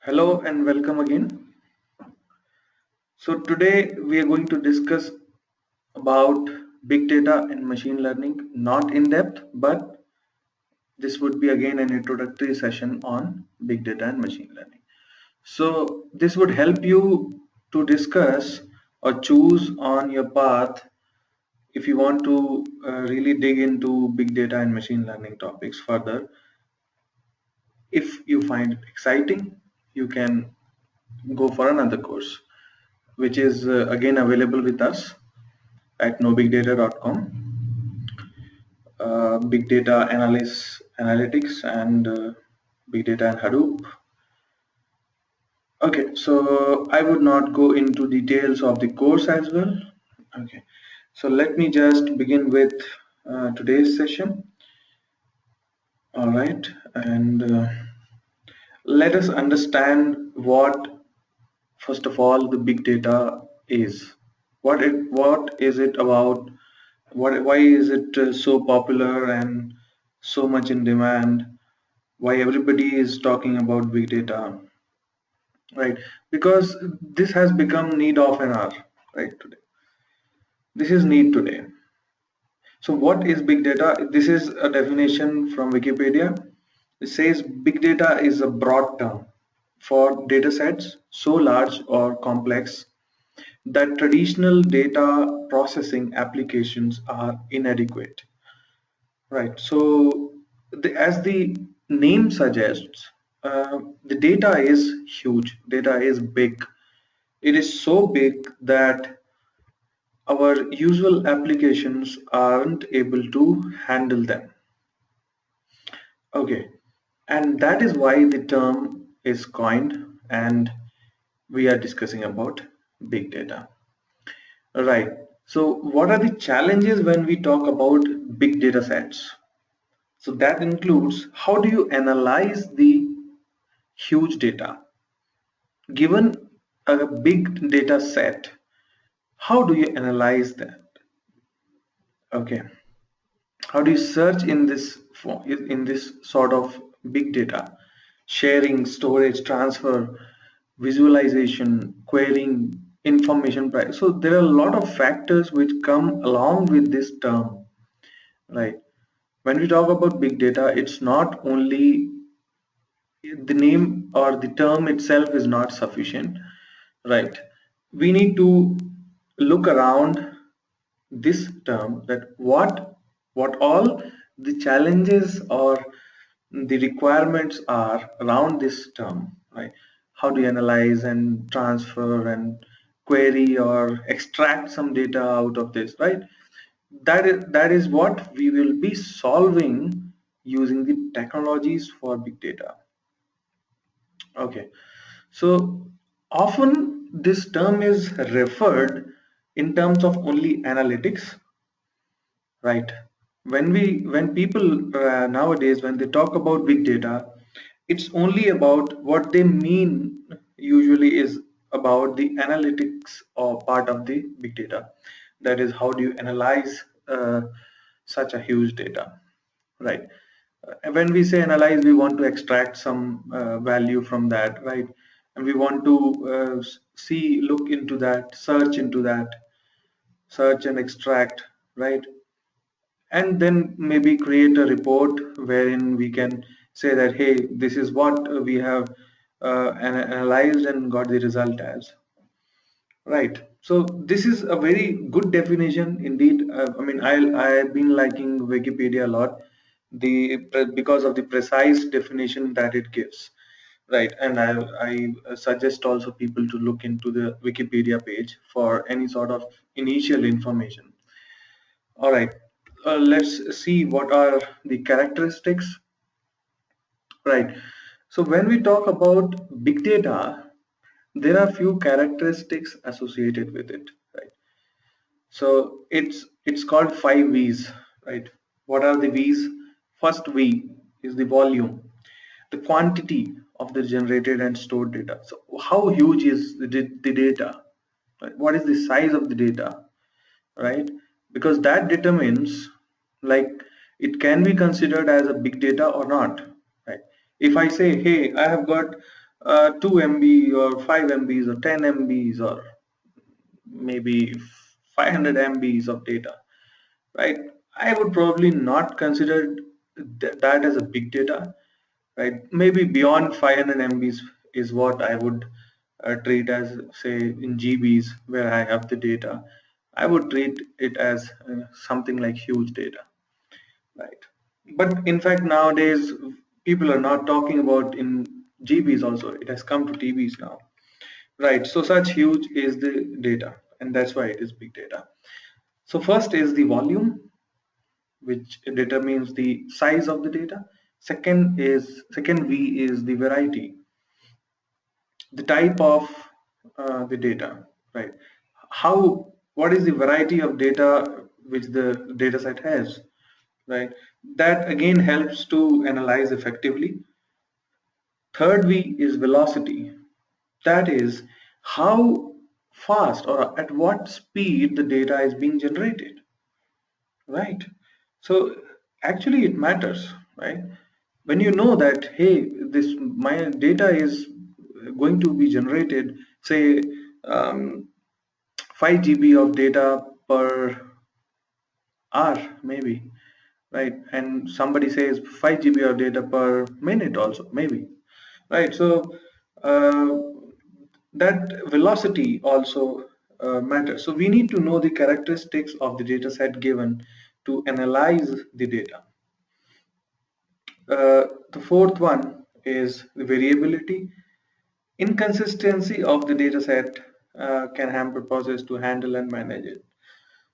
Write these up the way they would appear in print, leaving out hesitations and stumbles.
Hello and welcome again. So today we are going to discuss about big data and machine learning, not in depth, but this would be again an introductory session on big data and machine learning. So this would help you to discuss or choose on your path if you want to really dig into big data and machine learning topics further. If you find it exciting, you can go for another course, which is again available with us at nobigdata.com. Big data analytics and big data and Hadoop. Okay, so I would not go into details of the course as well. Okay, so let me just begin with today's session. All right, and let us understand what, first of all, the big data is. What is it about? Why is it so popular and so much in demand? Why everybody is talking about big data, right? Because this has become need of an hour, right? Today, this is need today. So what is big data? This is a definition from Wikipedia. It says big data is a broad term for data sets so large or complex that traditional data processing applications are inadequate. Right. So, as the name suggests, the data is huge. Data is big. It is so big that our usual applications aren't able to handle them. Okay. And that is why the term is coined, and we are discussing about big data. Right. So, what are the challenges when we talk about big data sets? So that includes how do you analyze the huge data? Given a big data set, how do you analyze that? Okay. How do you search in this sort of big data? Sharing, storage, transfer, visualization, querying, information price. So there are a lot of factors which come along with this term, right? When we talk about big data, it's not only the name or the term itself is not sufficient, right? We need to look around this term, that what all the challenges or the requirements are around this term, right? How do you analyze and transfer and query or extract some data out of this, right? That is what we will be solving using the technologies for big data. Okay, so often this term is referred in terms of only analytics, right? When people nowadays, when they talk about big data, it's only about what they mean usually is about the analytics or part of the big data. That is, how do you analyze such a huge data, right? When we say analyze, we want to extract some value from that, right? And we want to look into that, search into that, search and extract, right? And then maybe create a report wherein we can say that, hey, this is what we have analyzed and got the result as, right? So this is a very good definition indeed. I mean, I've been liking Wikipedia a lot, because of the precise definition that it gives, right? And I suggest also people to look into the Wikipedia page for any sort of initial information. All right, let's see what are the characteristics, right? So when we talk about big data, there are few characteristics associated with it, right? So it's called 5 V's, right? What are the V's? First V is the volume, the quantity of the generated and stored data. So how huge is the data? Right? What is the size of the data? Right? Because that determines, like, it can be considered as a big data or not, right? If I say, hey, I have got 2 MB or 5 MBs or 10 MBs or maybe 500 MBs of data, right? I would probably not consider that as a big data, right? Maybe beyond 500 MBs is what I would treat as, say, in GBs where I have the data. I would treat it as something like huge data, right? But in fact, nowadays people are not talking about in GBs also. It has come to TBs now, right? So such huge is the data, and that's why it is big data. So first is the volume, which determines the size of the data. Second V is the variety, the type of the data, right? What is the variety of data which the data set has, right? That again helps to analyze effectively. Third V is velocity. That is how fast or at what speed the data is being generated, right? So actually it matters, right? When you know that, hey, this my data is going to be generated, say, 5 GB of data per hour, maybe, right? And somebody says 5 GB of data per minute also, maybe, right? So uh, that velocity also matters. So we need to know the characteristics of the data set given to analyze the data. The fourth one is the variability. Inconsistency of the data set can hamper process to handle and manage it.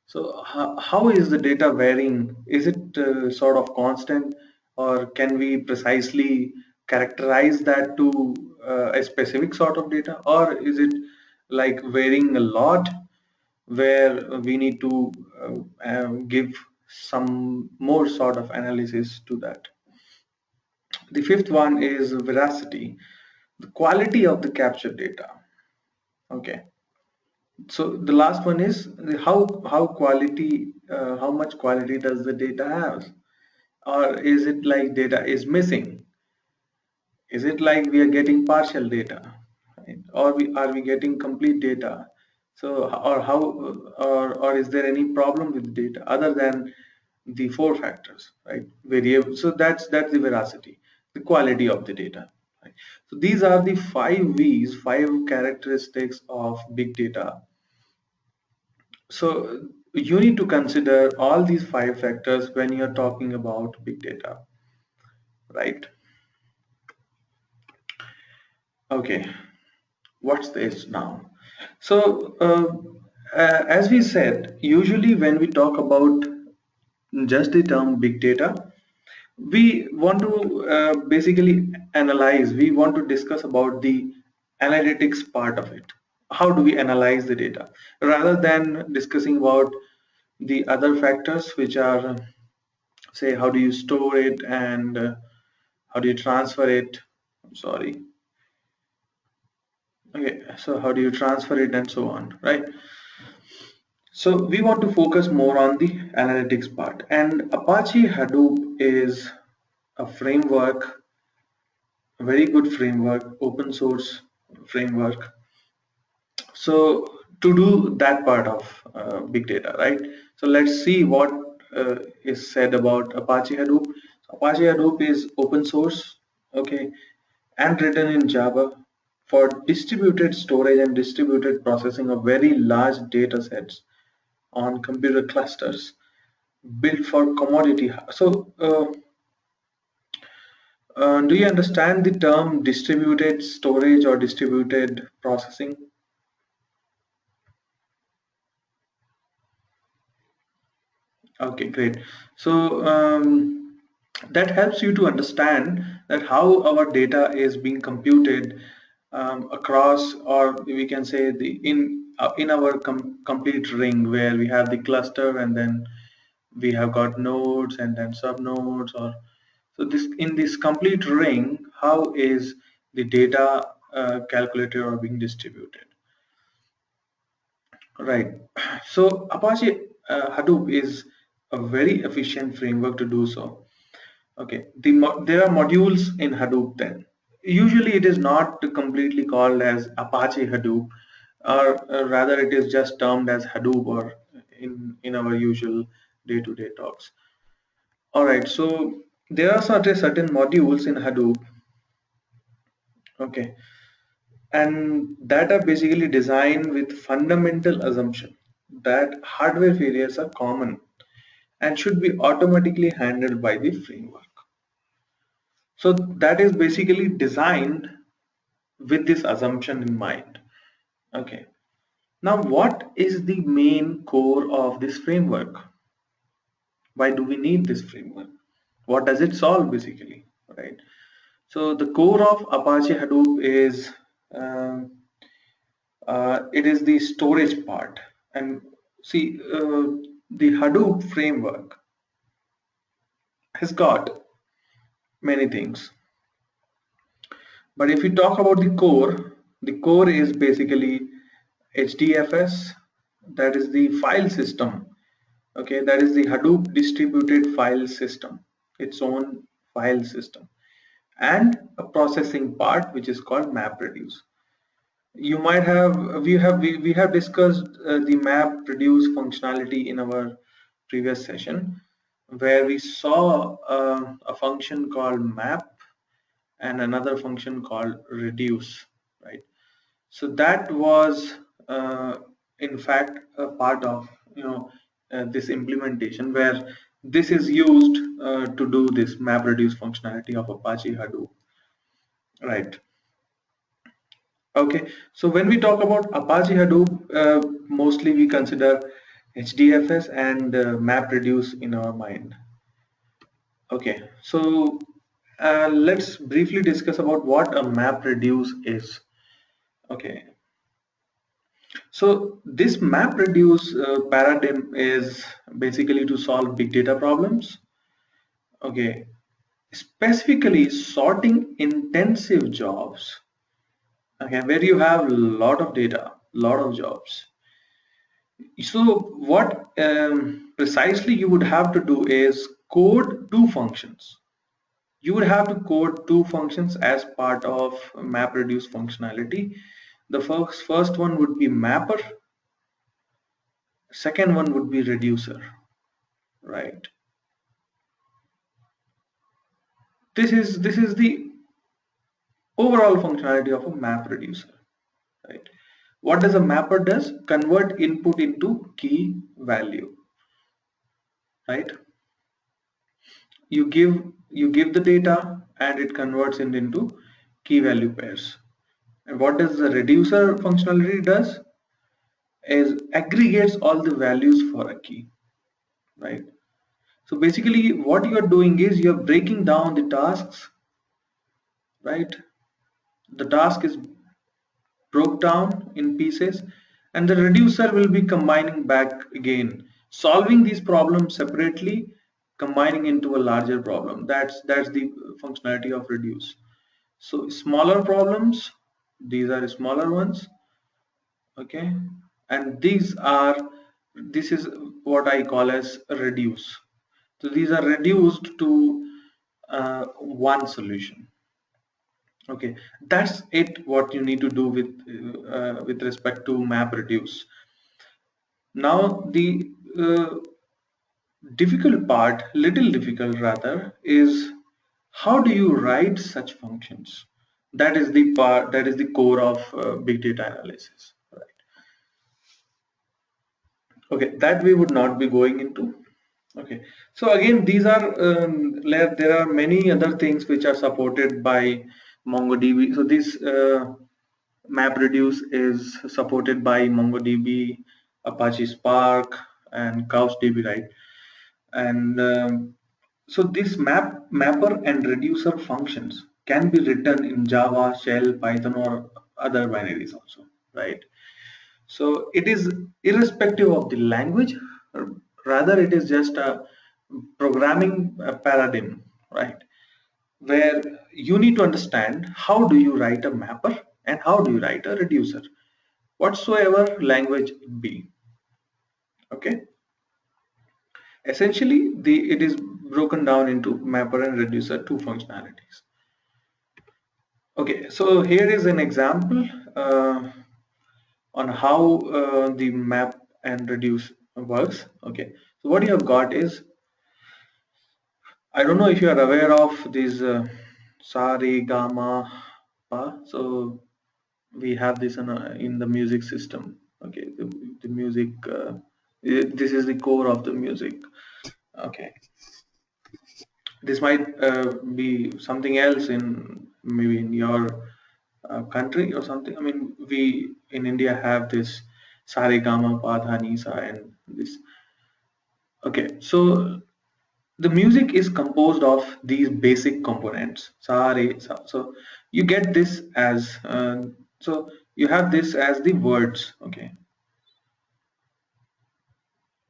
So how is the data varying? Is it sort of constant, or can we precisely characterize that to a specific sort of data, or is it like varying a lot where we need to give some more sort of analysis to that? The fifth one is veracity, the quality of the captured data. Okay. So the last one is how much quality does the data have, or is it like data is missing? Is it like we are getting partial data, right? Or are we getting complete data? So or is there any problem with the data other than the four factors, right? Variable. So that's the veracity, the quality of the data. Right? So these are the 5 V's, 5 characteristics of big data. So you need to consider all these 5 factors when you're talking about big data, right? Okay, what's this now? So as we said, usually when we talk about just the term big data, we want to basically analyze, we want to discuss about the analytics part of it. How do we analyze the data rather than discussing about the other factors, which are, say, how do you store it and how do you transfer it? I'm sorry. Okay, so how do you transfer it and so on, right? So we want to focus more on the analytics part, and Apache Hadoop is a framework, a very good framework, open source framework. So to do that part of big data, right? So let's see what is said about Apache Hadoop. Apache Hadoop is open source, okay, and written in Java for distributed storage and distributed processing of very large data sets on computer clusters built for commodity. So do you understand the term distributed storage or distributed processing? Okay, great. So that helps you to understand that how our data is being computed across, or we can say the in our complete ring, where we have the cluster and then we have got nodes and then subnodes, or so this in this complete ring, how is the data calculated or being distributed, right? So Apache Hadoop is a very efficient framework to do so. Okay, there are modules in Hadoop then. usually it is not completely called as Apache Hadoop, or rather it is just termed as Hadoop or in our usual day-to-day talks. All right, so there are certain modules in Hadoop, okay, and that are basically designed with fundamental assumption that hardware failures are common and should be automatically handled by the framework. So that is basically designed with this assumption in mind. Okay. Now, what is the main core of this framework? Why do we need this framework? What does it solve basically? Right. So the core of Apache Hadoop is it is the storage part. And see, the Hadoop framework has got many things. But if we talk about the core is basically HDFS, that is the file system. Okay, that is the Hadoop distributed file system, its own file system, and a processing part which is called MapReduce. You might have we have discussed the MapReduce functionality in our previous session, where we saw a function called map and another function called reduce, right? So that was in fact a part of this implementation where this is used to do this map reduce functionality of Apache Hadoop, right? Okay, so when we talk about Apache Hadoop, mostly we consider HDFS and map reduce in our mind. Okay, so let's briefly discuss about what a map reduce is. Okay, so this map reduce paradigm is basically to solve big data problems. Okay, specifically sorting intensive jobs. Okay, where you have a lot of data, lot of jobs. So what precisely you would have to do is code two functions. You would have to code two functions as part of MapReduce functionality. The first one would be mapper, second one would be reducer, right? This is the overall functionality of a map reducer, right? What does a mapper does? Convert input into key value, right? You give the data and it converts it into key value pairs. And what does the reducer functionality does? Is aggregates all the values for a key, right? So basically what you're doing is you're breaking down the tasks, right? The task is broke down in pieces, and the reducer will be combining back again, solving these problems separately, combining into a larger problem. That's the functionality of reduce. So smaller problems, these are smaller ones, okay, and this is what I call as reduce. So these are reduced to one solution. Okay, that's it. What you need to do with respect to map reduce. Now the difficult part, little difficult rather, is how do you write such functions? That is the part. That is the core of big data analysis. Right. Okay, that we would not be going into. Okay, so again, these are there are many other things which are supported by MongoDB. So this MapReduce is supported by MongoDB, Apache Spark, and CouchDB, right? And so this mapper and reducer functions can be written in Java, Shell, Python, or other binaries also, right? So it is irrespective of the language, rather it is just a programming paradigm, right? Where you need to understand how do you write a mapper and how do you write a reducer, whatsoever language it be. Okay, essentially it is broken down into mapper and reducer two functionalities. Okay, so here is an example on how the map and reduce works. Okay, so what you have got is, I don't know if you are aware of these sa, re, ga, ma, pa. So we have this in the music system. Okay, the music, this is the core of the music. Okay, this might be something else in maybe in your country or something. I mean, we in India have this sa, re, ga, ma, pa, dha, ni, sa, and this. Okay, so the music is composed of these basic components sa, re, sa. So you get this as so you have this as the words. Okay,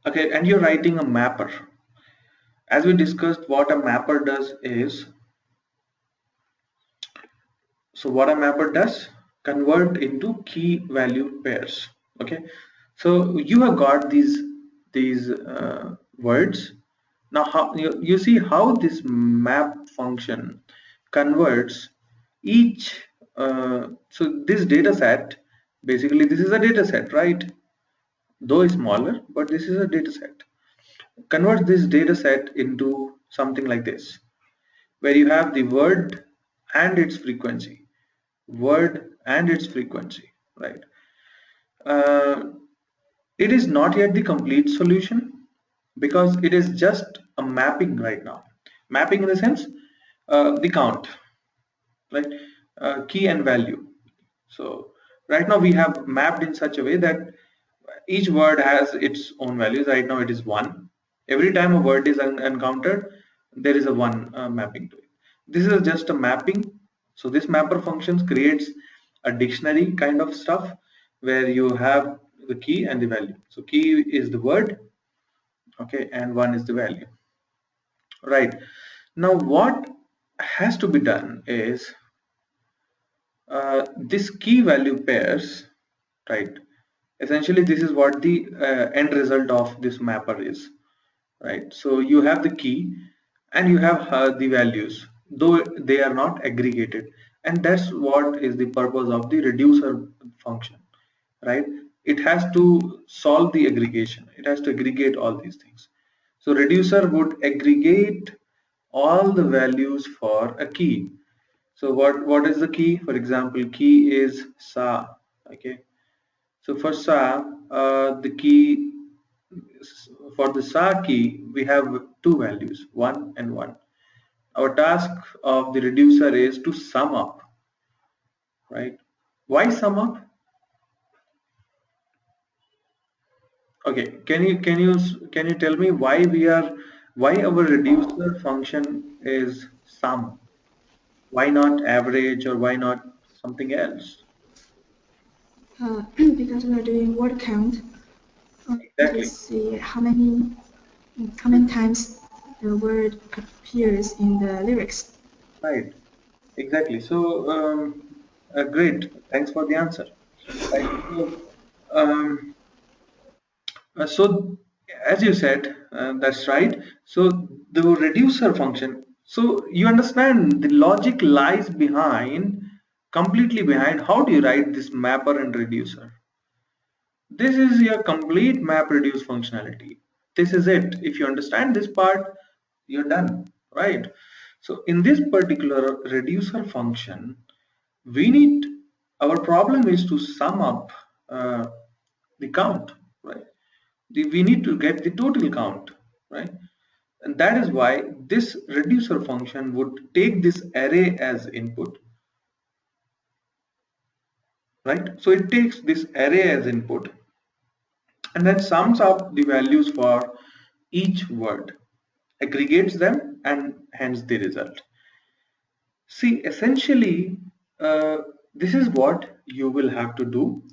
okay, and you're writing a mapper. As we discussed, what a mapper does is, so what a mapper does, convert into key value pairs. Okay, so you have got these words. Now how you see how this map function converts each so this data set, basically this is a data set, right? Though smaller, but this is a data set. Converts this data set into something like this, where you have the word and its frequency, word and its frequency, right? uh, it is not yet the complete solution because it is just a mapping right now. Mapping in the sense, the count, right? Key and value. So right now we have mapped in such a way that each word has its own values. Right now it is 1. Every time a word is encountered, there is a 1 mapping to it. This is just a mapping. So this mapper functions creates a dictionary kind of stuff where you have the key and the value. So key is the word, okay, and 1 is the value, right? Now what has to be done is this key value pairs, right? Essentially this is what the end result of this mapper is, right? So you have the key and you have the values, though they are not aggregated, and that's what is the purpose of the reducer function, right? It has to solve the aggregation, it has to aggregate all these things. So reducer would aggregate all the values for a key. So what is the key? For example, key is sa. Okay, so for sa, the key, for the sa key we have two values, 1 and 1. Our task of the reducer is to sum up, right? Why sum up? Okay, can you tell me why we are, why our reducer function is sum? Why not average, or why not something else? Because we're doing word count to Exactly. see how many times the word appears in the lyrics. Right. Exactly. So, great. Thanks for the answer. Right. So as you said, that's right. So the reducer function. So you understand the logic lies behind, completely behind. How do you write this mapper and reducer? This is your complete map reduce functionality. This is it. If you understand this part, you're done, right? So in this particular reducer function, we need, our problem is to sum up the count, right? We need to get the total count, right? And that is why this reducer function would take this array as input, right? So it takes this array as input and then sums up the values for each word, aggregates them, and hence the result. See, essentially, this is what you will have to do.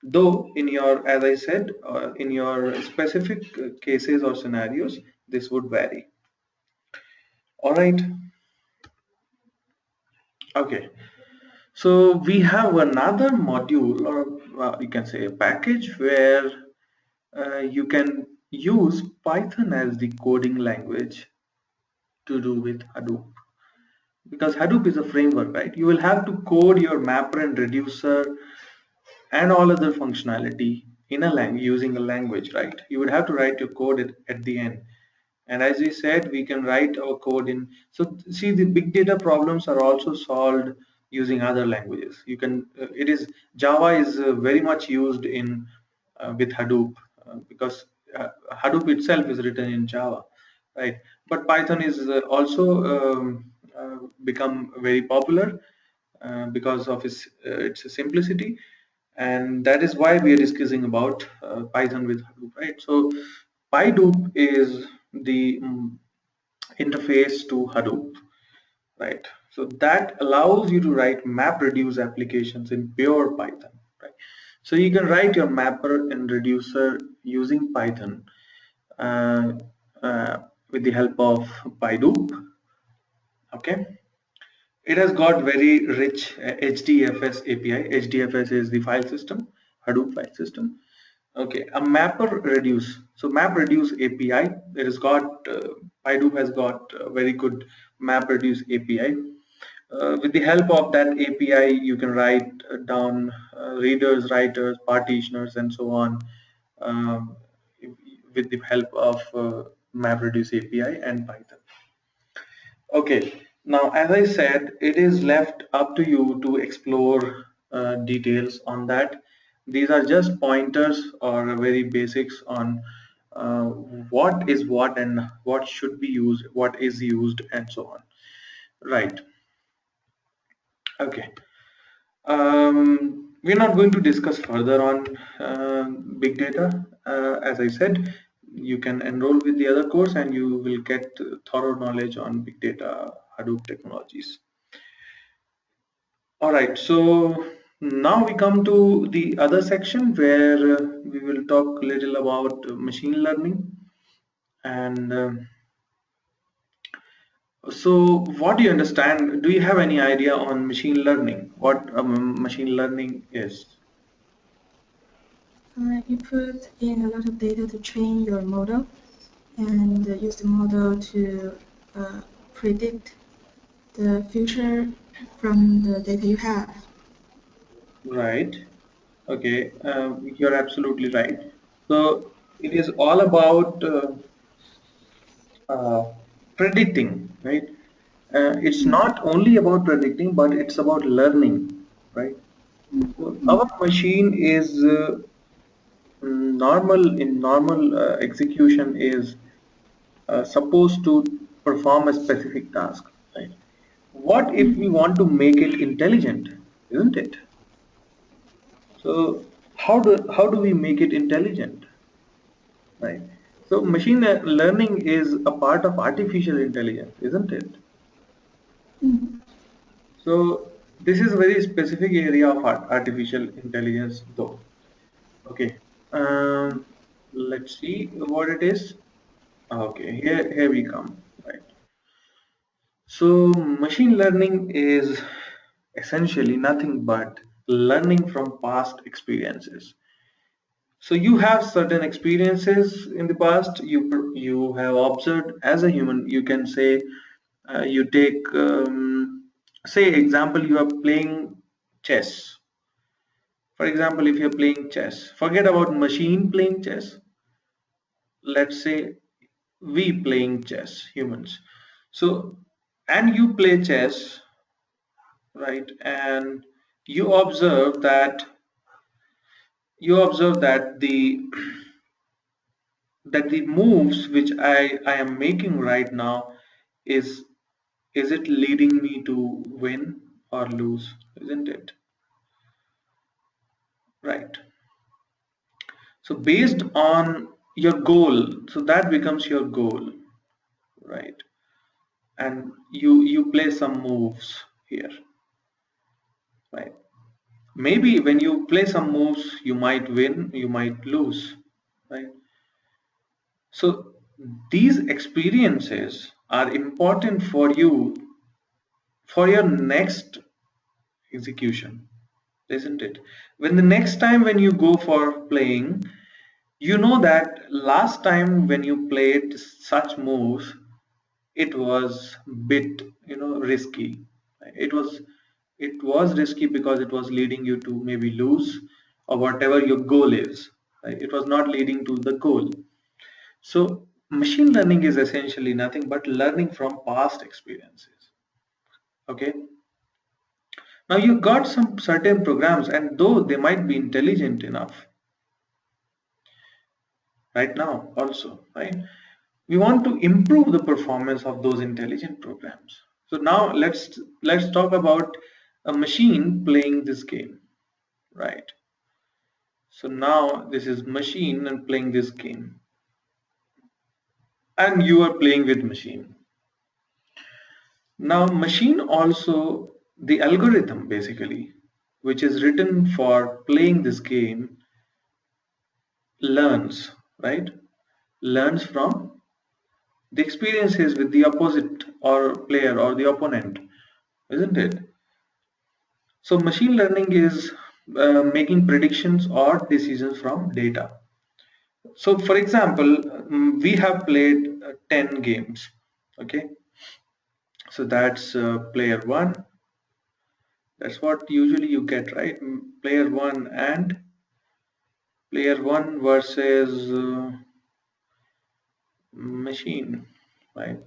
Though, in your, as I said, in your specific cases or scenarios, this would vary. All right. Okay. So we have another module, or you can say a package, where you can use Python as the coding language to do with Hadoop. because Hadoop is a framework, right? You will have to code your mapper and reducer and all other functionality in a language using a language, right? You would have to write your code at the end. And as we said, we can write our code in. So see, the big data problems are also solved using other languages. You can, it is Java is very much used in with Hadoop because Hadoop itself is written in Java, right? But Python is also become very popular because of its simplicity, and that is why we are discussing about Python with Hadoop, right? So PyDoop is the interface to Hadoop, right? So that allows you to write MapReduce applications in pure Python, right? So you can write your mapper and reducer using Python uh, uh, with the help of PyDoop, okay? It has got very rich HDFS API. HDFS is the file system, Hadoop file system. Okay, a mapper reduce. So map reduce API. It has got PyDoop has got a very good map reduce API. With the help of that API, you can write down readers, writers, partitioners, and so on with the help of MapReduce API and Python. Okay, now as I said, it is left up to you to explore details on that. These are just pointers or very basics on uh, what is what and what should be used, what is used, and so on. Right. Okay. We're not going to discuss further on big data. As I said, you can enroll with the other course and you will get thorough knowledge on big data Hadoop technologies. All right, so now we come to the other section where we will talk a little about machine learning. And so, what do you understand? Do you have any idea on machine learning? What machine learning is? You put in a lot of data to train your model and use the model to predict the future from the data you have. Right. Okay, you're absolutely right. So it is all about uh, predicting, right? It's not only about predicting, but it's about learning, right? So our machine is normal execution is supposed to perform a specific task, right? What if we want to make it intelligent, isn't it? So how do we make it intelligent, right? So machine learning is a part of artificial intelligence, isn't it? Mm. So this is a very specific area of artificial intelligence, though. Okay, let's see what it is. Okay, here we come. Right. So machine learning is essentially nothing but learning from past experiences. So you have certain experiences in the past. You have observed as a human. You can say you take say example you are playing chess. For example, if you're playing chess, forget about machine playing chess. Let's say we playing chess, humans. So, and you play chess, right? And you observe that the moves which I am making right now is is it leading me to win or lose, isn't it? Right. So based on your goal, so that becomes your goal, right? And you play some moves here, right? Maybe when you play some moves, you might win, you might lose, right? So these experiences are important for you for your next execution, isn't it? When the next time when you go for playing, you know that last time when you played such moves, it was bit, risky. It was risky because it was leading you to maybe lose or whatever your goal is, right? It was not leading to the goal. So machine learning is essentially nothing but learning from past experiences. Okay. Now you got some certain programs, and though they might be intelligent enough right now also, right? We want to improve the performance of those intelligent programs. So now let's talk about a machine playing this game, right? So now this is machine and playing this game, and you are playing with machine. Now machine also, the algorithm basically, which is written for playing this game, learns, right? Learns from the experiences with the opposite or player or the opponent, isn't it? So machine learning is making predictions or decisions from data. So for example, we have played 10 games. Okay, so that's player one. That's what usually you get, right? Player one and player one versus machine, right?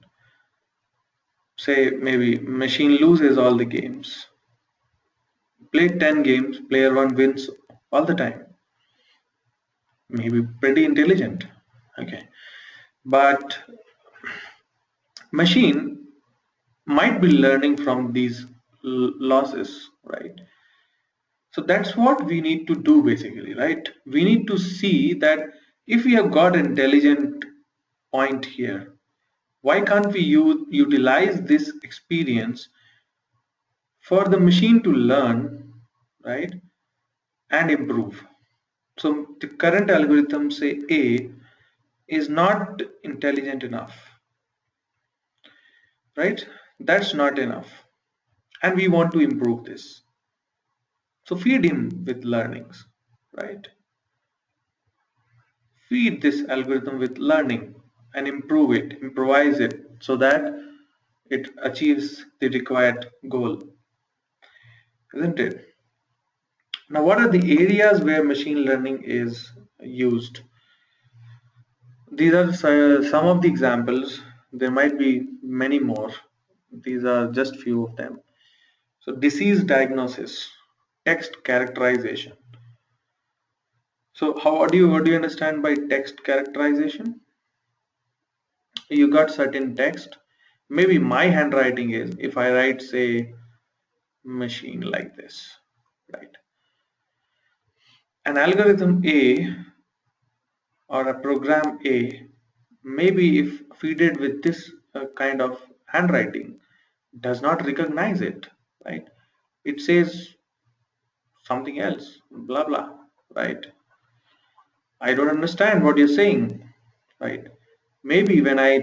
Say maybe machine loses all the games. Played 10 games, player one wins all the time. Maybe pretty intelligent. Okay, but machine might be learning from these losses, right? So that's what we need to do basically, right? We need to see that if we have got an intelligent point here, why can't we utilize this experience for the machine to learn, right, and improve? So the current algorithm, say A, is not intelligent enough, right? That's not enough, and we want to improve this. So feed him with learnings, right? Feed this algorithm with learning and improve it, improvise it so that it achieves the required goal, isn't it? Now, what are the areas where machine learning is used? These are some of the examples. There might be many more. These are just few of them. So, disease diagnosis, text characterization. So, what do you understand by text characterization? You got certain text. Maybe my handwriting is, if I write say machine like this, right? An algorithm A or a program A, maybe if feeded with this kind of handwriting, does not recognize it, right? It says something else, blah blah, right? I don't understand what you're saying, right? Maybe when I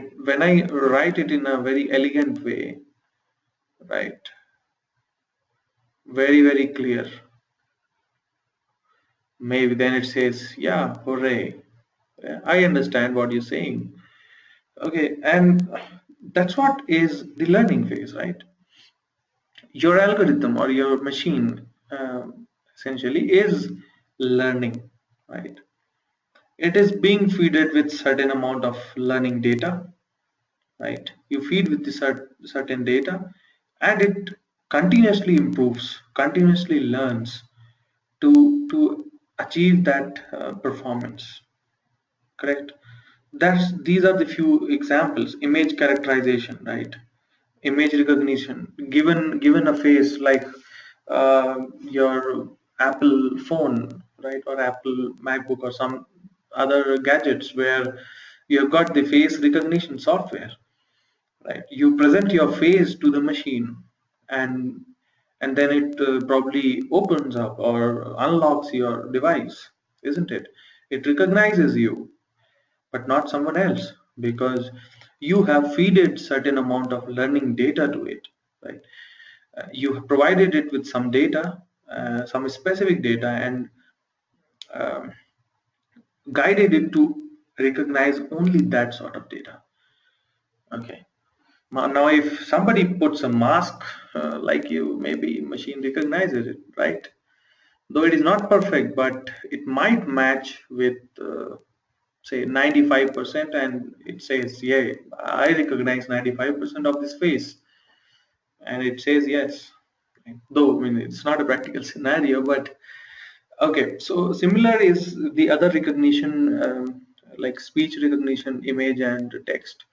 write it in a very elegant way, right, very clear, maybe then it says, yeah, hooray, yeah, I understand what you're saying. Okay, and that's what is the learning phase, right? Your algorithm or your machine essentially is learning, right? It is being fed with certain amount of learning data, right? You feed with the certain data, and it continuously improves, continuously learns to achieve that performance, correct? These are the few examples. Image characterization, right? Image recognition, given a face like your Apple phone, right, or Apple MacBook or some other gadgets where you have got the face recognition software, right? You present your face to the machine, and then it probably opens up or unlocks your device, isn't it? It recognizes you, but not someone else, because you have fed certain amount of learning data to it, right? You have provided it with some data, some specific data, and um guided it to recognize only that sort of data. Okay, Now, if somebody puts a mask like you, maybe machine recognizes it, right? Though it is not perfect, but it might match with say 95%, and it says, yeah, I recognize 95% of this face, and it says yes. Though I mean it's not a practical scenario, but okay. So similar is the other recognition, like speech recognition, image, and text.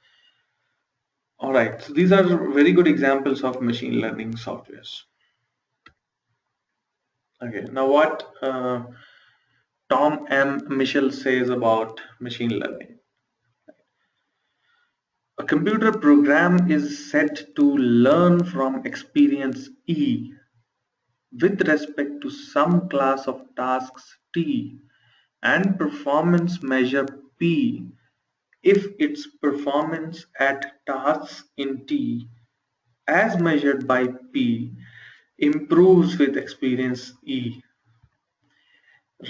All right, so these are very good examples of machine learning softwares. Okay, now what Tom M. Michel says about machine learning. A computer program is said to learn from experience E with respect to some class of tasks T and performance measure P if its performance at tasks in T as measured by P improves with experience E.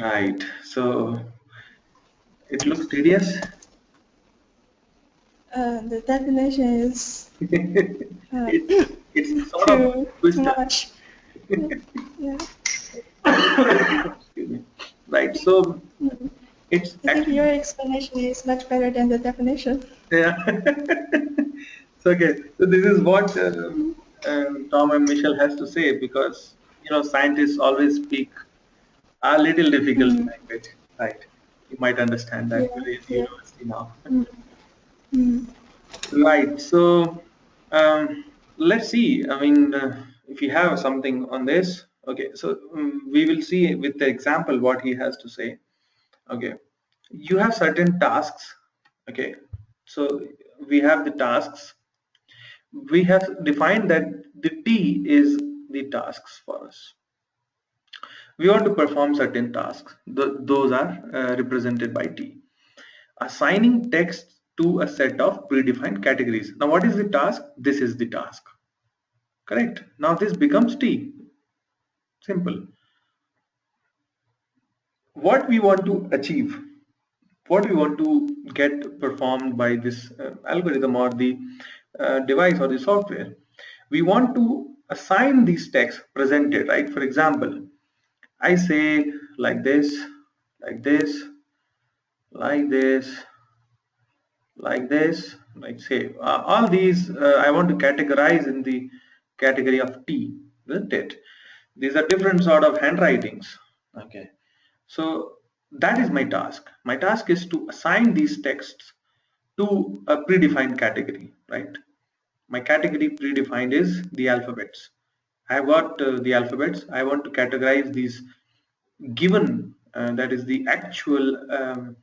Right, so it looks tedious. The definition is uh, it, it's sort of too twisted. much. Yeah. Excuse me. Right, so Mm. it's I think your actually, explanation is much better than the definition. yeah. So okay, so this is what Mm. Tom and Michel has to say, because scientists always speak a little difficult Mm. language, right? You might understand that Yeah, you're in yeah. university now. Mm. Mm. Right. So let's see. I mean, if you have something on this, okay. So we will see with the example what he has to say. Okay. You have certain tasks. Okay. So we have the tasks. We have defined that the T is the tasks for us. We want to perform certain tasks. Those are represented by T. Assigning text to a set of predefined categories. Now, what is the task? This is the task. Correct. Now this becomes T. Simple. What we want to achieve, what we want to get performed by this algorithm or the device or the software, we want to assign these texts presented, right? For example, I say like this, like this, like this, like this, like say all these I want to categorize in the category of T, isn't it? These are different sort of handwritings. Okay, so that is my task. My task is to assign these texts to a predefined category, right? My category predefined is the alphabets. I've got the alphabets. I want to categorize these given, that is the actual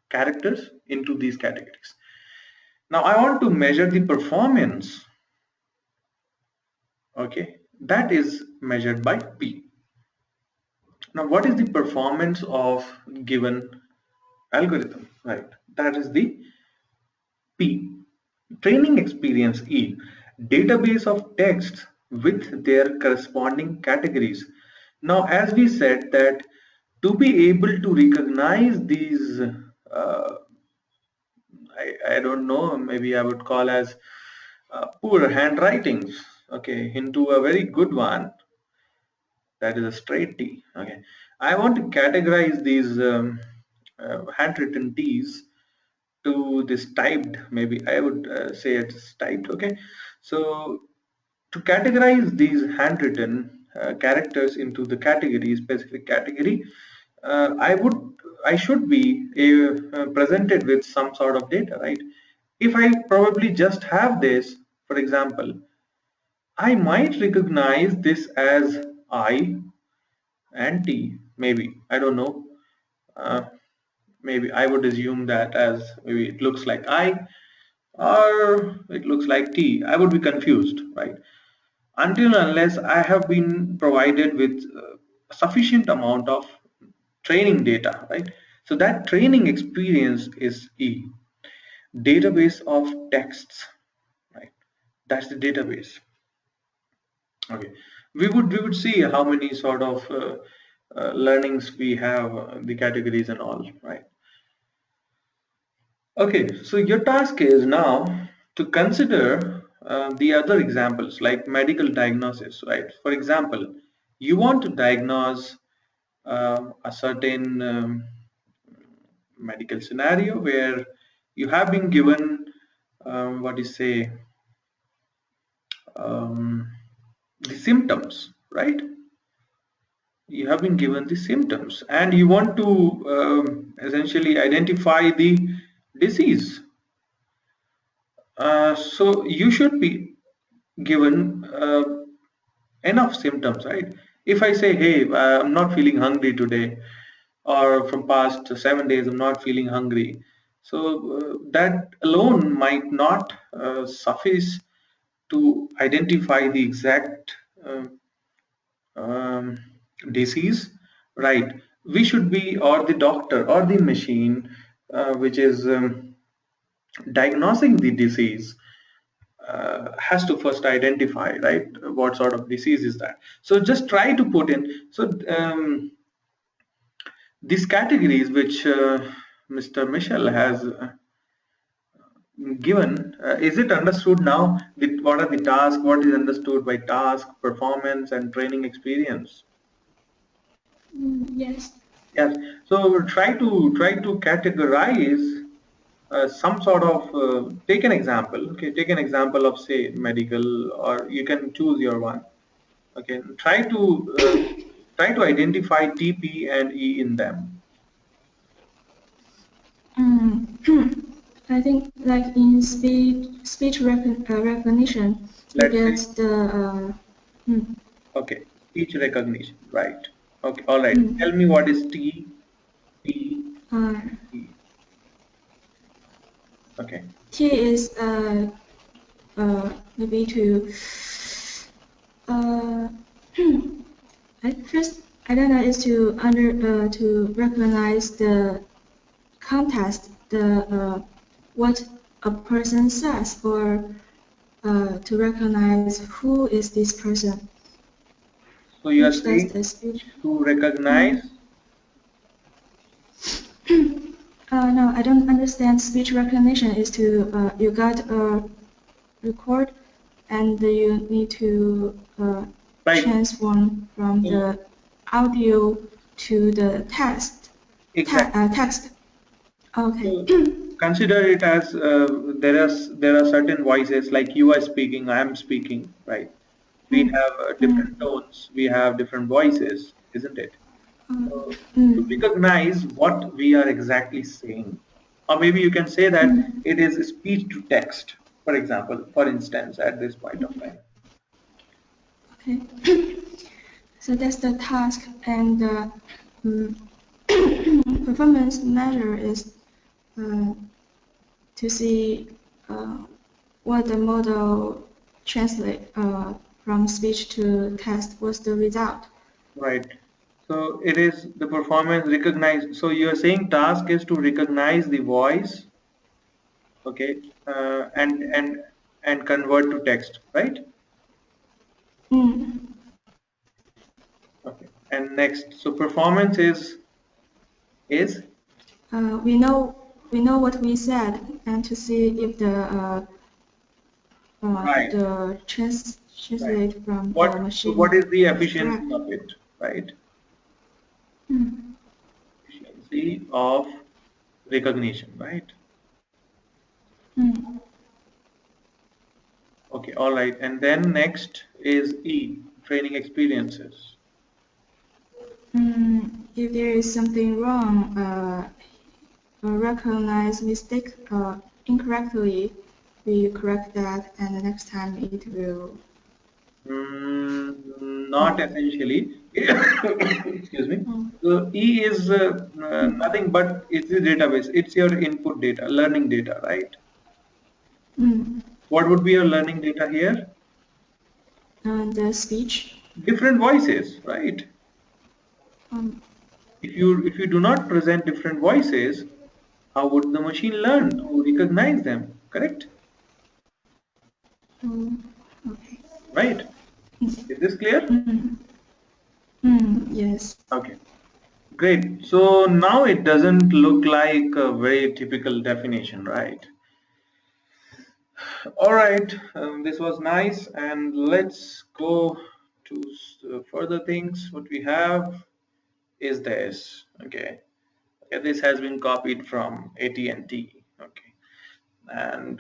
characters, into these categories. Now I want to measure the performance. Okay, that is measured by P. Now what is the performance of given algorithm, right? That is the P. Training experience E. Database of texts with their corresponding categories. Now as we said that to be able to recognize these I don't know, maybe I would call as poor handwritings, okay, into a very good one, that is a straight T. Okay, I want to categorize these handwritten T's to this typed, maybe I would say it's typed. Okay, so to categorize these handwritten characters into the category, specific category, I should be presented with some sort of data, right? If I probably just have this, for example, I might recognize this as I and T, maybe, I don't know. Uh, Maybe I would assume that as maybe it looks like I or it looks like T. I would be confused, right? Until unless I have been provided with sufficient amount of training data, right? So that training experience is E. Database of texts, right? That's the database. Okay, we would see how many sort of learnings we have, the categories and all, right? Okay, so your task is now to consider the other examples like medical diagnosis, right? For example, you want to diagnose a certain medical scenario where you have been given what do you say, um, the symptoms, right? You have been given the symptoms and you want to essentially identify the disease. So you should be given enough symptoms, right? If I say, hey, I'm not feeling hungry today, or from past 7 days I'm not feeling hungry, so that alone might not suffice to identify the exact uh, um, disease, right? We should be, or the doctor or the machine which is diagnosing the disease has to first identify, right, what sort of disease is that. So just try to put in, so these categories which Mr. Michel has given, is it understood now? What are the tasks? What is understood by task, performance, and training experience? Yes. Yes. So try to categorize some sort of take an example. Okay, take an example of say medical, or you can choose your one. Okay, try to identify TP and E in them. I think like in recognition, you Let's get say the okay, speech recognition, right? Okay, all right. Tell mm, me what is T P uh, E. Okay, T is maybe to uh, at first I don't know is to recognize the context, the what a person says, or to recognize who is this person, so you are which does saying the speech. to recognize. Mm. No, I don't understand. Speech recognition is to you got a record and you need to Right. transform from So the audio to the exactly. text. Okay. So consider it as there are certain voices like you are speaking, I am speaking, right? We Mm, have different mm, tones, we have different voices, isn't it? So to mm, recognize what we are exactly saying, or maybe you can say that mm. it is speech to text, for example, for instance, at this point of time. Okay. So that's the task, and the mm, performance measure is uh, to see uh, what the model translate from speech to text. What's the result? Right. So it is the performance recognize. So you are saying task is to recognize the voice, okay, and convert to text, right? Mm. Okay. And next, so performance is We know what we said, and to see if right, the right. translate from the What machine is the is correct. efficiency of it, right? Mm. Efficiency of recognition, right? Mm. Okay, all right. And then next is E, training experiences. If there is something wrong, recognize mistake incorrectly, we correct that, and the next time it will. Not essentially. Excuse me. Mm, So E is nothing but it's the database. It's your input data, learning data, right? mm. What would be your learning data here? And the speech. Different voices, right? Um, If you do not present different voices, how would the machine learn to recognize them? Correct? mm, okay. Right? Is this clear? Mm, yes. Okay. Great. So now it doesn't look like a very typical definition, right? All right, this was nice, and let's go to further things. What we have is this. Okay, okay, this has been copied from AT&T. Okay, and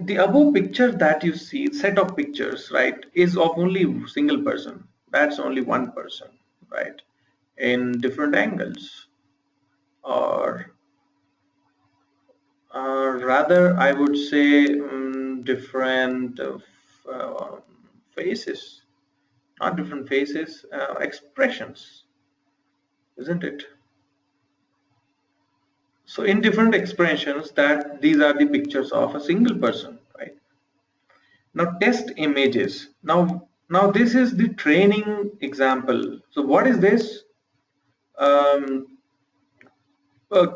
the above picture that you see, set of pictures, right, is of only single person. That's only one person, right, in different angles, or rather, I would say different faces, not different faces, expressions, isn't it? So in different expressions, that these are the pictures of a single person, right? Now test images. Now this is the training example. So what is this? Um,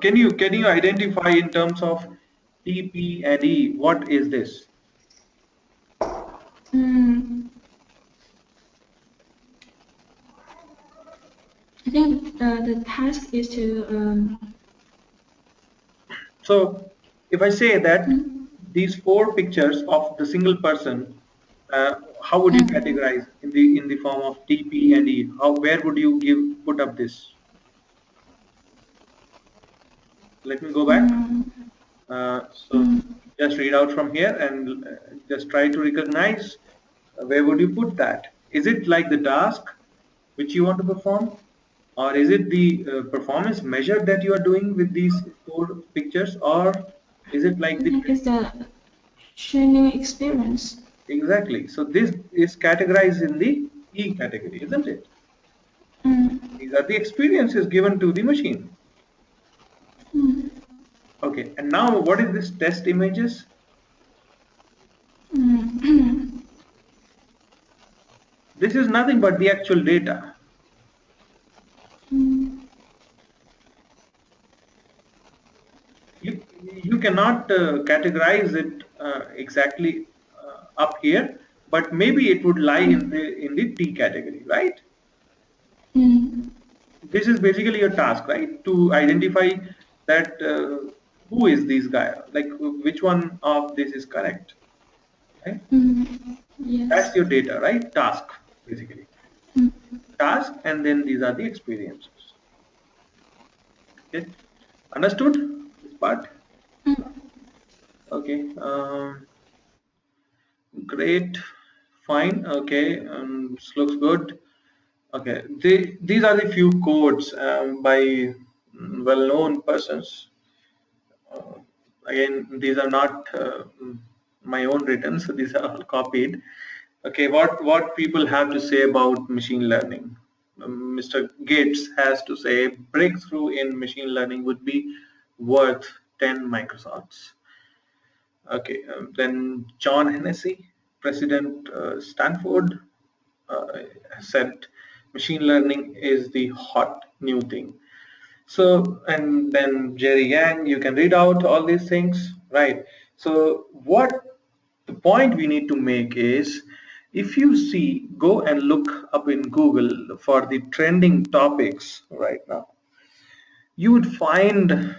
can you identify in terms of TP and E? What is this? Mm, I think the task is to So if I say that mm, these four pictures of the single person, how would you mm, categorize in the form of TP and E? How, where would you put up this? Let me go back. mm, So just read out from here and just try to recognize where would you put that? Is it like the task which you want to perform, or is it the performance measure that you are doing with these four pictures, or is it like I the think it's the training experience. exactly? So this is categorized in the E category, isn't it? Mm, These are the experiences given to the machine. mm, Okay, and now what is this test images? mm, This is nothing but the actual data. mm, You cannot categorize it exactly up here, but maybe it would lie in the T category, right? mm, This is basically your task, right? To identify that who is this guy, like which one of this is correct, right? yes. That's your data, right? Task, basically. Mm, Task, and then these are the experiences. Okay, understood this part? mm, Okay, great, fine. Okay, this looks good. Okay, these are the few quotes by well-known persons. Uh, Again, these are not my own written, so these are all copied. Okay, what people have to say about machine learning? Mr. Gates has to say breakthrough in machine learning would be worth 10 Microsofts. Okay, then John Hennessy, President Stanford, uh, said machine learning is the hot new thing. So, and then Jerry Yang, you can read out all these things, right? So, what the point we need to make is, if you see, go and look up in Google for the trending topics right now, you would find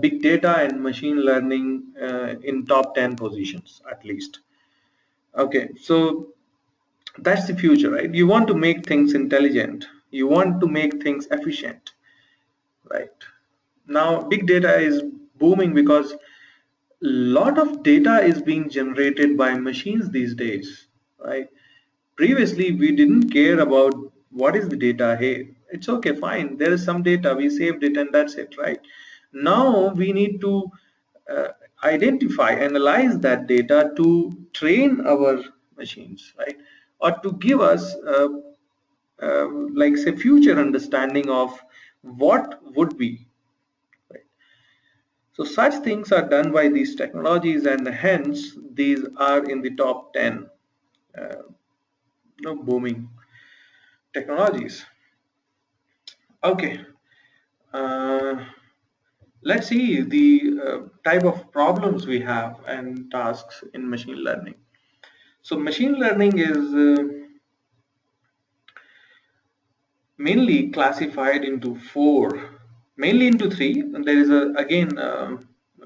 big data and machine learning in top 10 positions at least. Okay, so that's the future, right? You want to make things intelligent, you want to make things efficient, right? Now big data is booming because a lot of data is being generated by machines these days, right? Previously we didn't care about what is the data. Hey, it's okay, fine, there is some data, we saved it and that's it, right? Now we need to uh, identify, analyze that data to train our machines, right? Or to give us like say future understanding of what would be, right? So such things are done by these technologies, and hence these are in the top 10 uh, booming technologies. Okay, uh, let's see the type of problems we have and tasks in machine learning. So machine learning is mainly classified into four mainly into three. And there is again a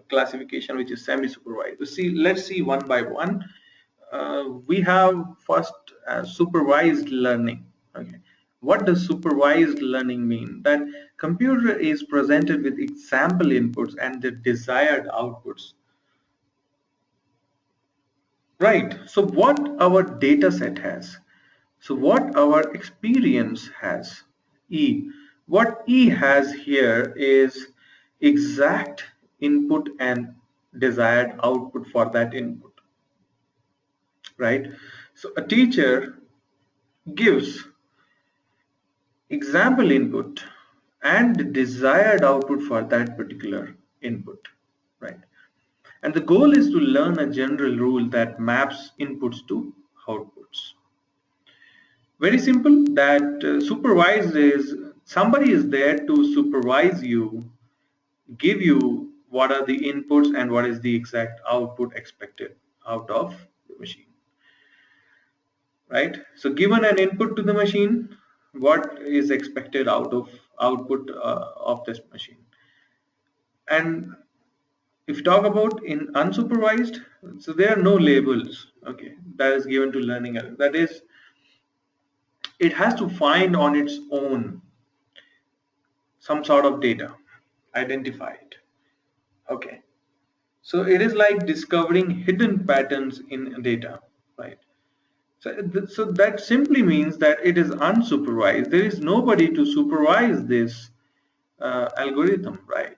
classification which is semi-supervised. Let's see one by one. We have first supervised learning. Okay, what does supervised learning mean? That computer is presented with example inputs and the desired outputs. Right. So what our data set has. So what our experience has. E. What E has here is exact input and desired output for that input. Right. So a teacher gives example input and the desired output for that particular input. Right. And the goal is to learn a general rule that maps inputs to outputs. Very simple, that supervised is somebody is there to supervise you, give you what are the inputs and what is the exact output expected out of the machine, right? So given an input to the machine, what is expected out of output of this machine. And if you talk about in unsupervised, so there are no labels, okay, that is given to learning. That is, it has to find on its own some sort of data, identify it. Okay, so it is like discovering hidden patterns in data, right? So that simply means that it is unsupervised. There is nobody to supervise this algorithm, right?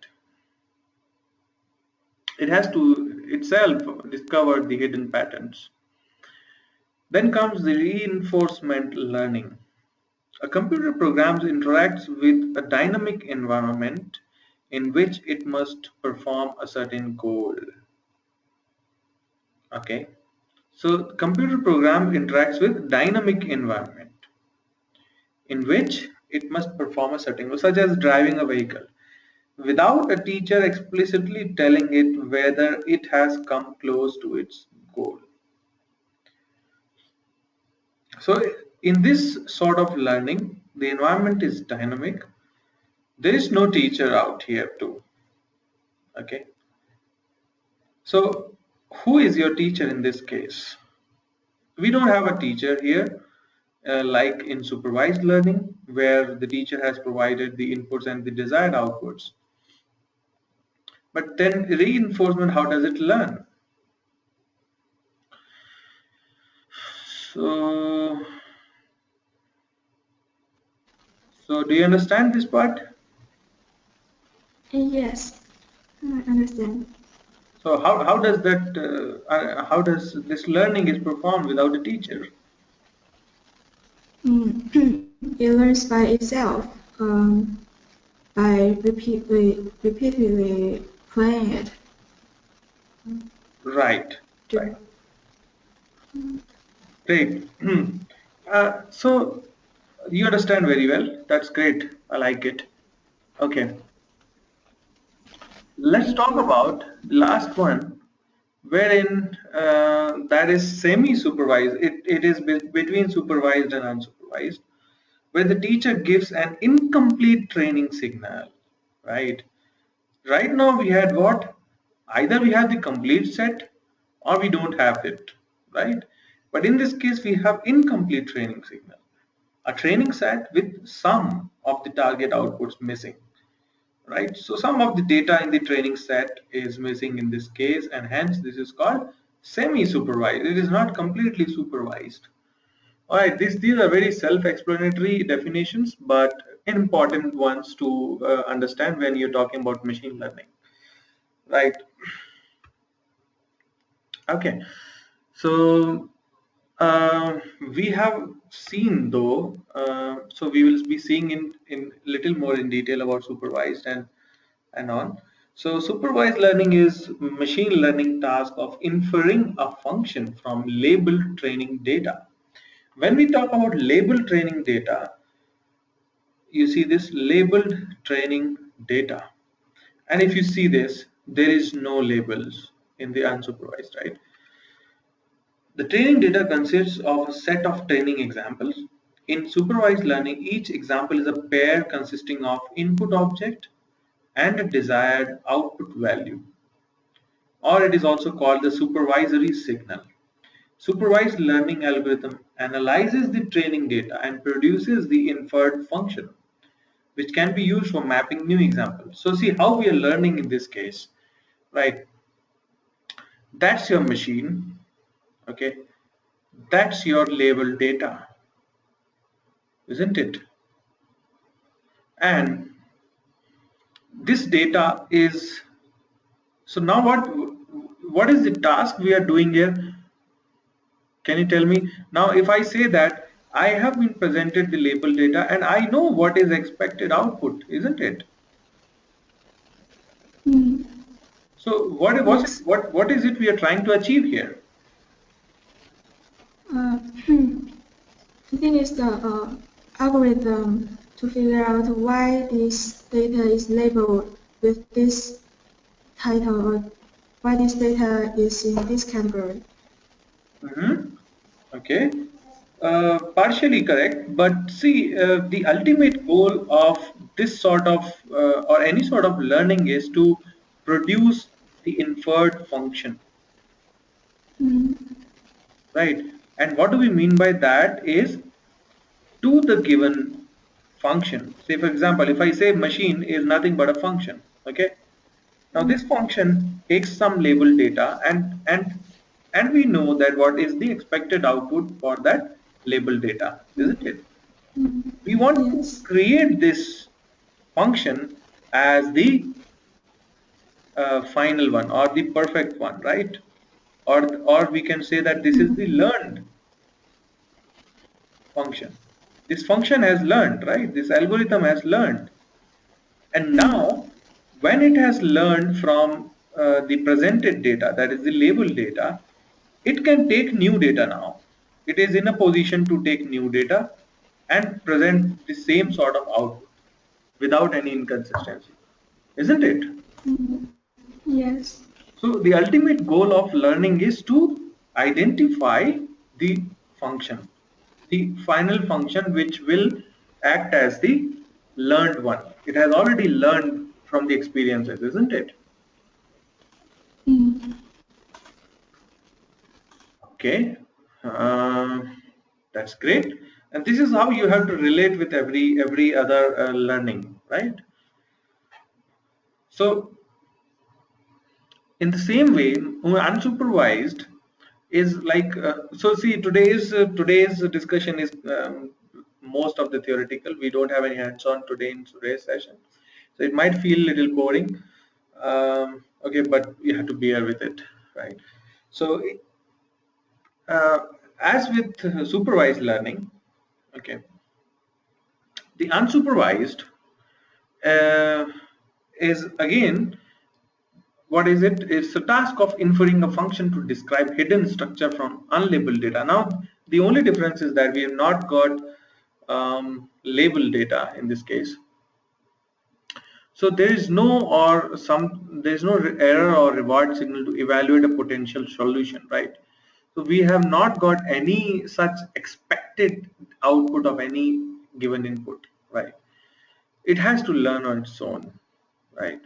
It has to itself discover the hidden patterns. Then comes the reinforcement learning. A computer program interacts with a dynamic environment in which it must perform a certain goal. Okay, so computer program interacts with dynamic environment in which it must perform a certain goal, such as driving a vehicle, without a teacher explicitly telling it whether it has come close to its goal. So in this sort of learning, the environment is dynamic. There is no teacher out here too. Okay, so who is your teacher in this case? We don't have a teacher here, like in supervised learning, where the teacher has provided the inputs and the desired outputs. But then reinforcement, how does it learn? So, so do you understand this part? Yes, I understand. So how does that how does this learning is performed without a teacher? It learns by itself by repeatedly playing it. Right, Do- right, great. So you understand very well. That's great. I like it. Okay, let's Thank talk you. about the last one, wherein that is semi-supervised. It is between supervised and unsupervised, where the teacher gives an incomplete training signal, right? Right now we had what? Either we have the complete set or we don't have it, right? But in this case, we have incomplete training signal, a training set with some of the target outputs missing, right? So some of the data in the training set is missing in this case, and hence this is called semi-supervised. It is not completely supervised. All right, these are very self-explanatory definitions, but important ones to understand when you're talking about machine learning, right? Okay, so uh, we have seen though, so we will be seeing in little more in detail about supervised and on. So supervised learning is machine learning task of inferring a function from labeled training data. When we talk about labeled training data, you see this labeled training data. And if you see this, there is no labels in the unsupervised, right? The training data consists of a set of training examples. In supervised learning, each example is a pair consisting of input object and a desired output value, or it is also called the supervisory signal. Supervised learning algorithm analyzes the training data and produces the inferred function, which can be used for mapping new examples. So see how we are learning in this case, right? That's your machine, okay? That's your labeled data, isn't it? And this data is, so now what is the task we are doing here? Can you tell me? Now, if I say that I have been presented the label data and I know what is expected output, isn't it? Mm, So yes. what is it we are trying to achieve here? Uh, I think it's the algorithm to figure out why this data is labeled with this title or why this data is in this category. Mhm. Okay, partially correct, but see, the ultimate goal of this sort of or any sort of learning is to produce the inferred function, Mm, right? And what do we mean by that is to the given function. Say, for example, if I say machine is nothing but a function, okay? Now this mm, function takes some label data and we know that what is the expected output for that label data, isn't mm, it? mm, We want to yes. create this function as the final one or the perfect one, right? Or we can say that this is the Mm, learned function. This function has learned, right? This algorithm has learned. And mm, now, when it has learned from the presented data, that is the label data, it can take new data now. It is in a position to take new data and present the same sort of output without any inconsistency, isn't it? mm, yes. So the ultimate goal of learning is to identify the function, the final function which will act as the learned one. It has already learned from the experiences, isn't it? Mm, Okay, that's great. And this is how you have to relate with every other learning, right? So in the same way, unsupervised is like so. See, today's discussion is most of the theoretical. We don't have any hands-on today in today's session, so it might feel a little boring. Okay, but you have to bear with it, right? So, uh, as with supervised learning, okay, the unsupervised uh, is again what is it? It's a task of inferring a function to describe hidden structure from unlabeled data. Now, the only difference is that we have not got labeled data in this case. So there is no error or reward signal to evaluate a potential solution, right? So we have not got any such expected output of any given input, right? It has to learn on its own, right?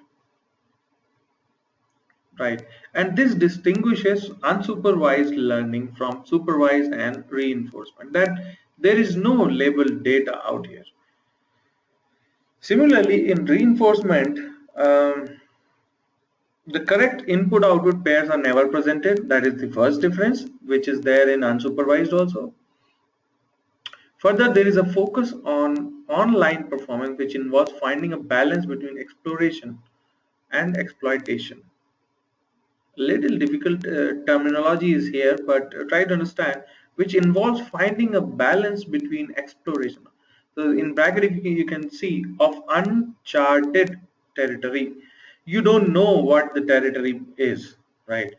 Right. And this distinguishes unsupervised learning from supervised and reinforcement, that there is no labeled data out here. Similarly, in reinforcement, the correct input output pairs are never presented. That is the first difference, which is there in unsupervised also. Further, there is a focus on online performance, which involves finding a balance between exploration and exploitation. Little difficult terminology is here, but try to understand, which involves finding a balance between exploration. So in bracket, if you can see of uncharted territory, you don't know what the territory is, right?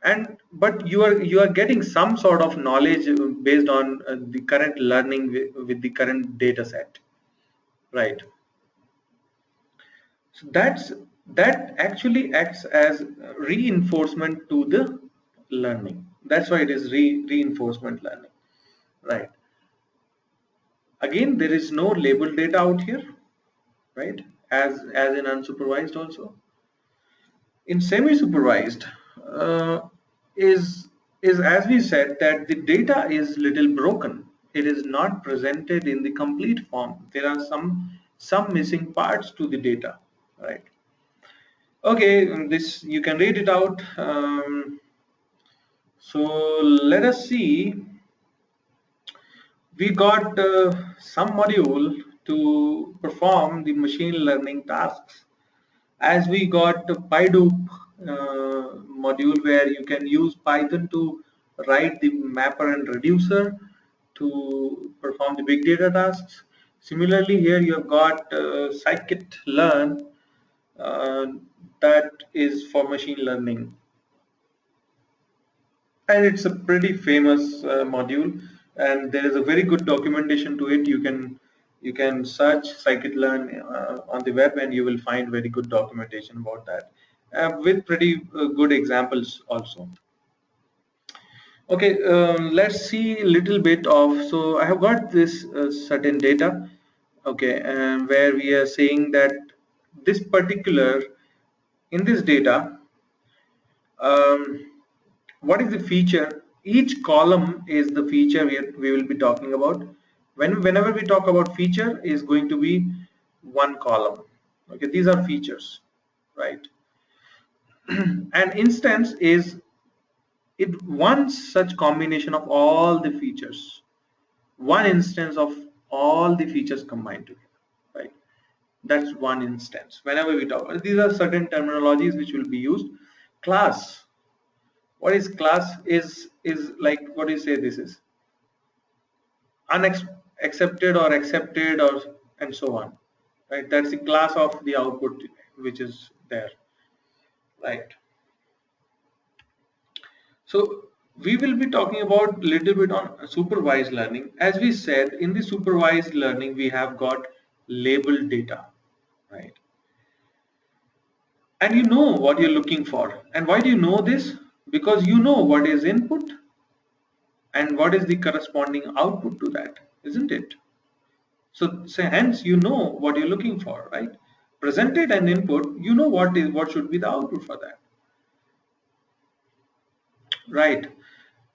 And but you are getting some sort of knowledge based on the current learning with the current data set, right? So that actually acts as reinforcement to the learning. That's why it is reinforcement learning, right? Again, there is no label data out here, right? as in unsupervised also. In semi-supervised, uh, is is as we said that the data is little broken. It is not presented in the complete form. There are some missing parts to the data, right? Okay, this you can read it out. So let us see. We got some module to perform the machine learning tasks, as we got the PyDoop module where you can use Python to write the mapper and reducer to perform the big data tasks. Similarly, here you have got scikit-learn uh, that is for machine learning, and it's a pretty famous module, and there is a very good documentation to it. You can search scikit-learn on the web, and you will find very good documentation about that, with pretty good examples also. Okay, let's see a little bit of. So I have got this certain data, okay, where we are saying that this particular in this data, um, what is the feature? Each column is the feature we will be talking about. Whenever we talk about feature, is going to be one column. Okay, these are features, right? An instance is it one such combination of all the features, one instance of all the features combined together, right? That's one instance. Whenever we talk, these are certain terminologies which will be used. Class. What is class? Is like, what do you say this is? Unaccepted or accepted, or and so on, right? That's the class of the output which is there, right? So we will be talking about little bit on supervised learning. As we said, in the supervised learning we have got labeled data, right? And you know what you're looking for. And why do you know this? Because you know what is input and what is the corresponding output to that, isn't it? So hence you know what you're looking for, right? Presented an input, you know what should be the output for that, right?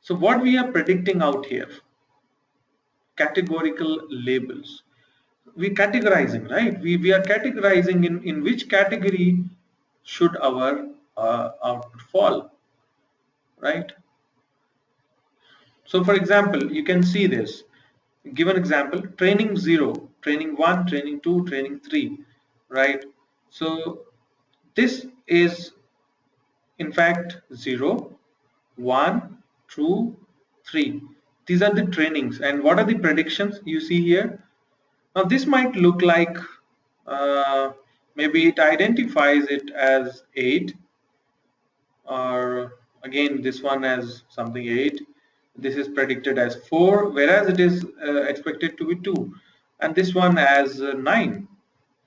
So what we are predicting out here, categorical labels. We categorizing, right? We are categorizing in which category should our output fall, right? So for example, you can see this. Give an example: training 0, training 1, training 2, training 3, right? So this is in fact 0, 1, 2, 3. These are the trainings, and what are the predictions you see here? Now this might look like uh, maybe it identifies it as 8, or again this one as something 8. This is predicted as 4, whereas it is expected to be 2, and this one as 9,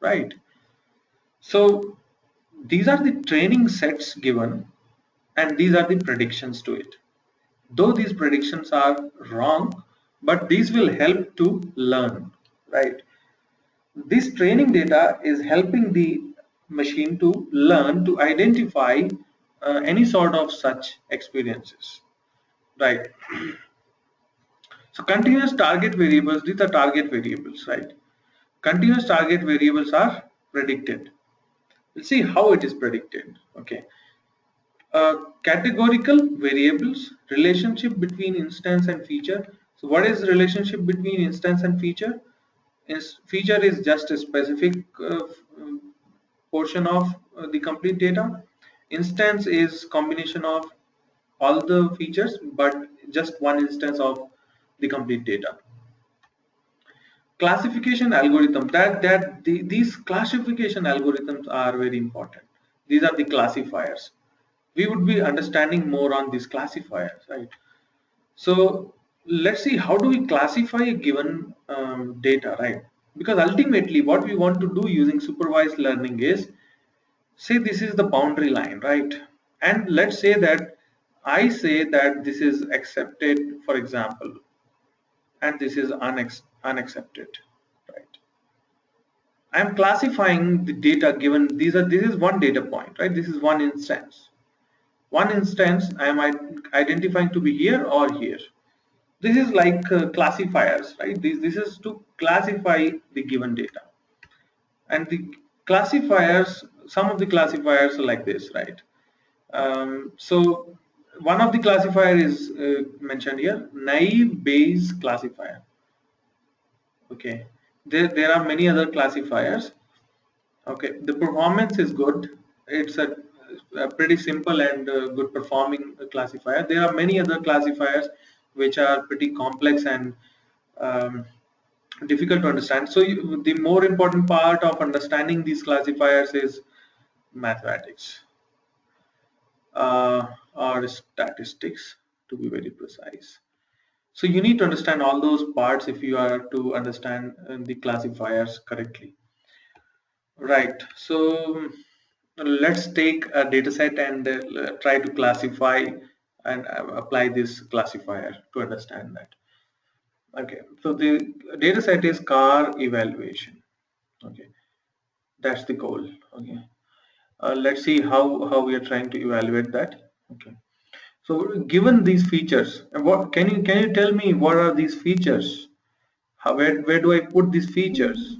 right? So these are the training sets given, and these are the predictions to it. Though these predictions are wrong, but these will help to learn, right? This training data is helping the machine to learn to identify any sort of such experiences, right? So continuous target variables, these are target variables, right? Continuous target variables are predicted. Let's see how it is predicted. Okay. Categorical variables, relationship between instance and feature. So what is the relationship between instance and feature? Feature is just a specific portion of the complete data. Instance is combination of all the features, but just one instance of the complete data. Classification algorithm, these classification algorithms are very important. These are the classifiers. We would be understanding more on these classifiers, right? So let's see, how do we classify a given data, right? Because ultimately what we want to do using supervised learning is, say this is the boundary line, right? And let's say that I say that this is accepted, for example, and this is unaccepted, right? I'm classifying the data given. This is one data point, right? This is one instance. One instance I am identifying to be here or here. This is like classifiers, right? This is to classify the given data. And the classifiers, some of the classifiers are like this, right? So one of the classifier is mentioned here, naive Bayes classifier. Okay, there are many other classifiers. Okay, the performance is good. It's a pretty simple and good performing classifier. There are many other classifiers which are pretty complex and um, difficult to understand. So the more important part of understanding these classifiers is mathematics or statistics, to be very precise. So you need to understand all those parts if you are to understand the classifiers correctly. Right. So let's take a data set and try to classify and apply this classifier to understand that. Okay. So the data set is car evaluation. Okay. That's the goal. Okay. Let's see how we are trying to evaluate that. Okay. So given these features, and what can you tell me what are these features? Where do I put these features?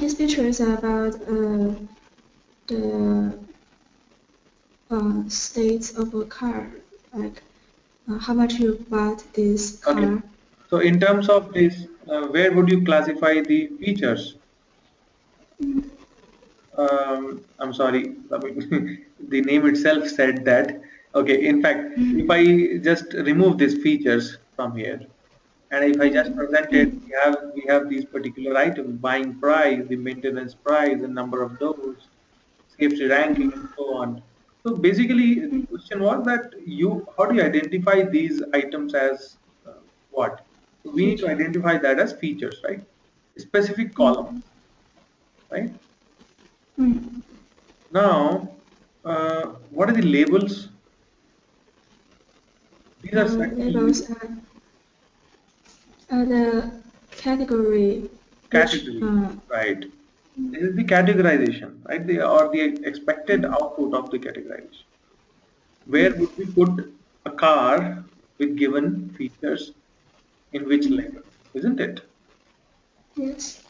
These features are about the states of a car, like how much you bought this Okay. car. So in terms of this, where would you classify the features? I'm sorry, I mean, the name itself said that. Okay, in fact, if Mm, I just remove these features from here, and if I just mm, present it, mm, we have these particular items: buying price, the maintenance price, the number of doors, safety ranking, and so on. So basically, the mm, question was that how do you identify these items as what? So we need to feature. identify that as features, right? Specific columns, Mm, right? mm. Now, what are the labels? These are certain Labels are the category which categories, right? This is the categorization, right? Or the expected mm, output of the categorization. Where mm, would we put a car with given features in which mm, label, isn't it? yes.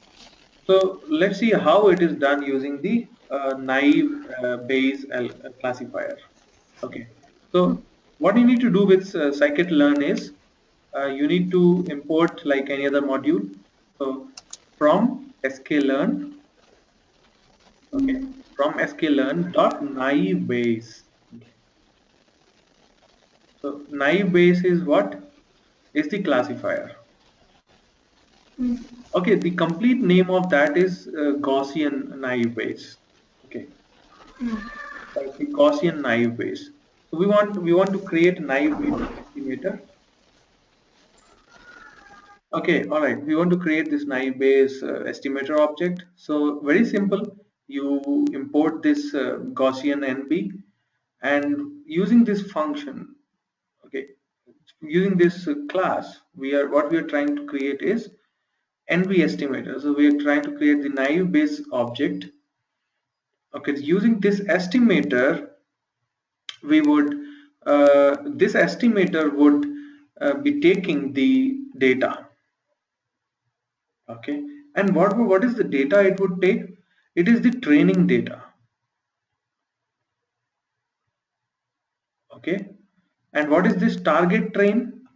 So let's see how it is done using the naive Bayes classifier. Okay. Mm, So what you need to do with scikit-learn is you need to import like any other module. So from sklearn, okay, mm, from sklearn dot naive Bayes. Okay. So naive Bayes is what? Is the classifier. mm, Okay, the complete name of that is Gaussian naive Bayes. Okay, mm, like the Gaussian naive Bayes. So we want to create naive Bayes estimator. Okay, all right. We want to create this naive Bayes estimator object. So very simple. You import this Gaussian NB, and using this function, okay, using this class, what we are trying to create is NB estimator. So we are trying to create the naive Bayes object. Okay, using this estimator, we would this estimator would be taking the data. Okay, and what is the data it would take? It is the training data. Okay, and what is this target train?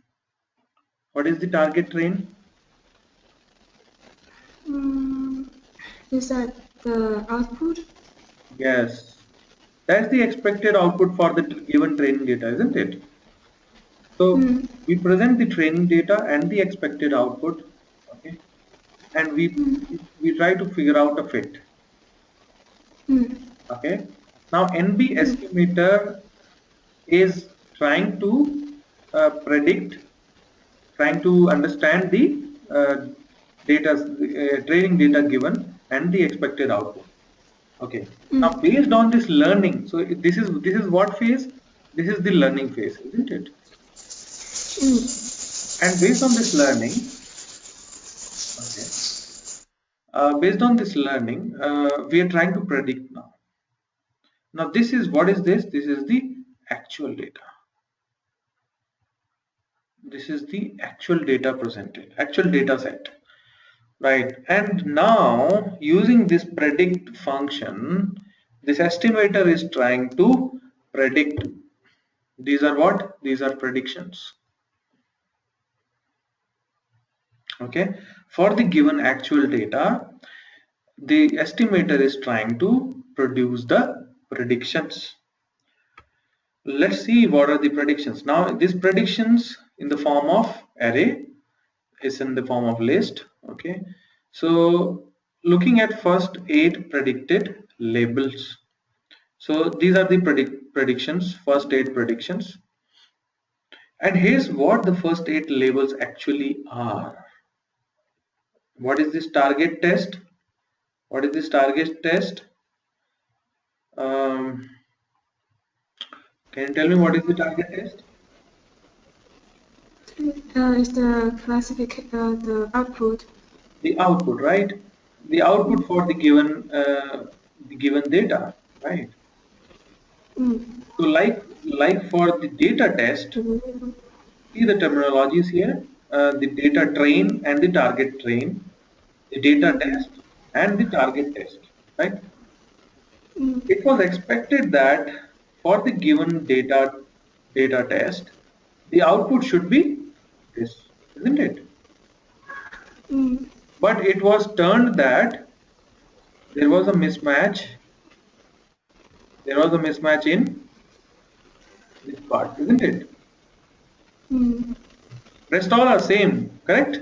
What is the target train? mm. Is that the output? Yes, that's the expected output for the given training data, isn't it? So Mm, we present the training data and the expected output. Okay, and mm, we try to figure out a fit. mm, Okay, now NB mm, estimator is trying to predict, trying to understand the data, training data given and the expected output. Okay, now mm, based on this learning, so this is what phase? This is the learning phase, isn't it? mm, And based on this learning, okay, Based on this learning, we are trying to predict now. Now this is, what is this? This is the actual data. This is the actual data presented, actual data set, right? And now using this predict function, this estimator is trying to predict. These are what? These are predictions. Okay, for the given actual data, the estimator is trying to produce the predictions. Let's see what are the predictions. Now these predictions in the form of array is in the form of list. Okay, so looking at first 8 predicted labels. So these are the predictions, first 8 predictions. And here's what the first 8 labels actually are. What is this target test? What is this target test? Um, can you tell me what is the target test? Is the output. The output, right? The output for the given data, right? Mm. So like for the data test, see the terminologies here, the data train and the target train, the data test and the target test, right? Mm. It was expected that for the given data test, the output should be this, isn't it? Mm. But it was turned that there was a mismatch. There was a mismatch in this part, isn't it? Mm. Rest all are same, correct?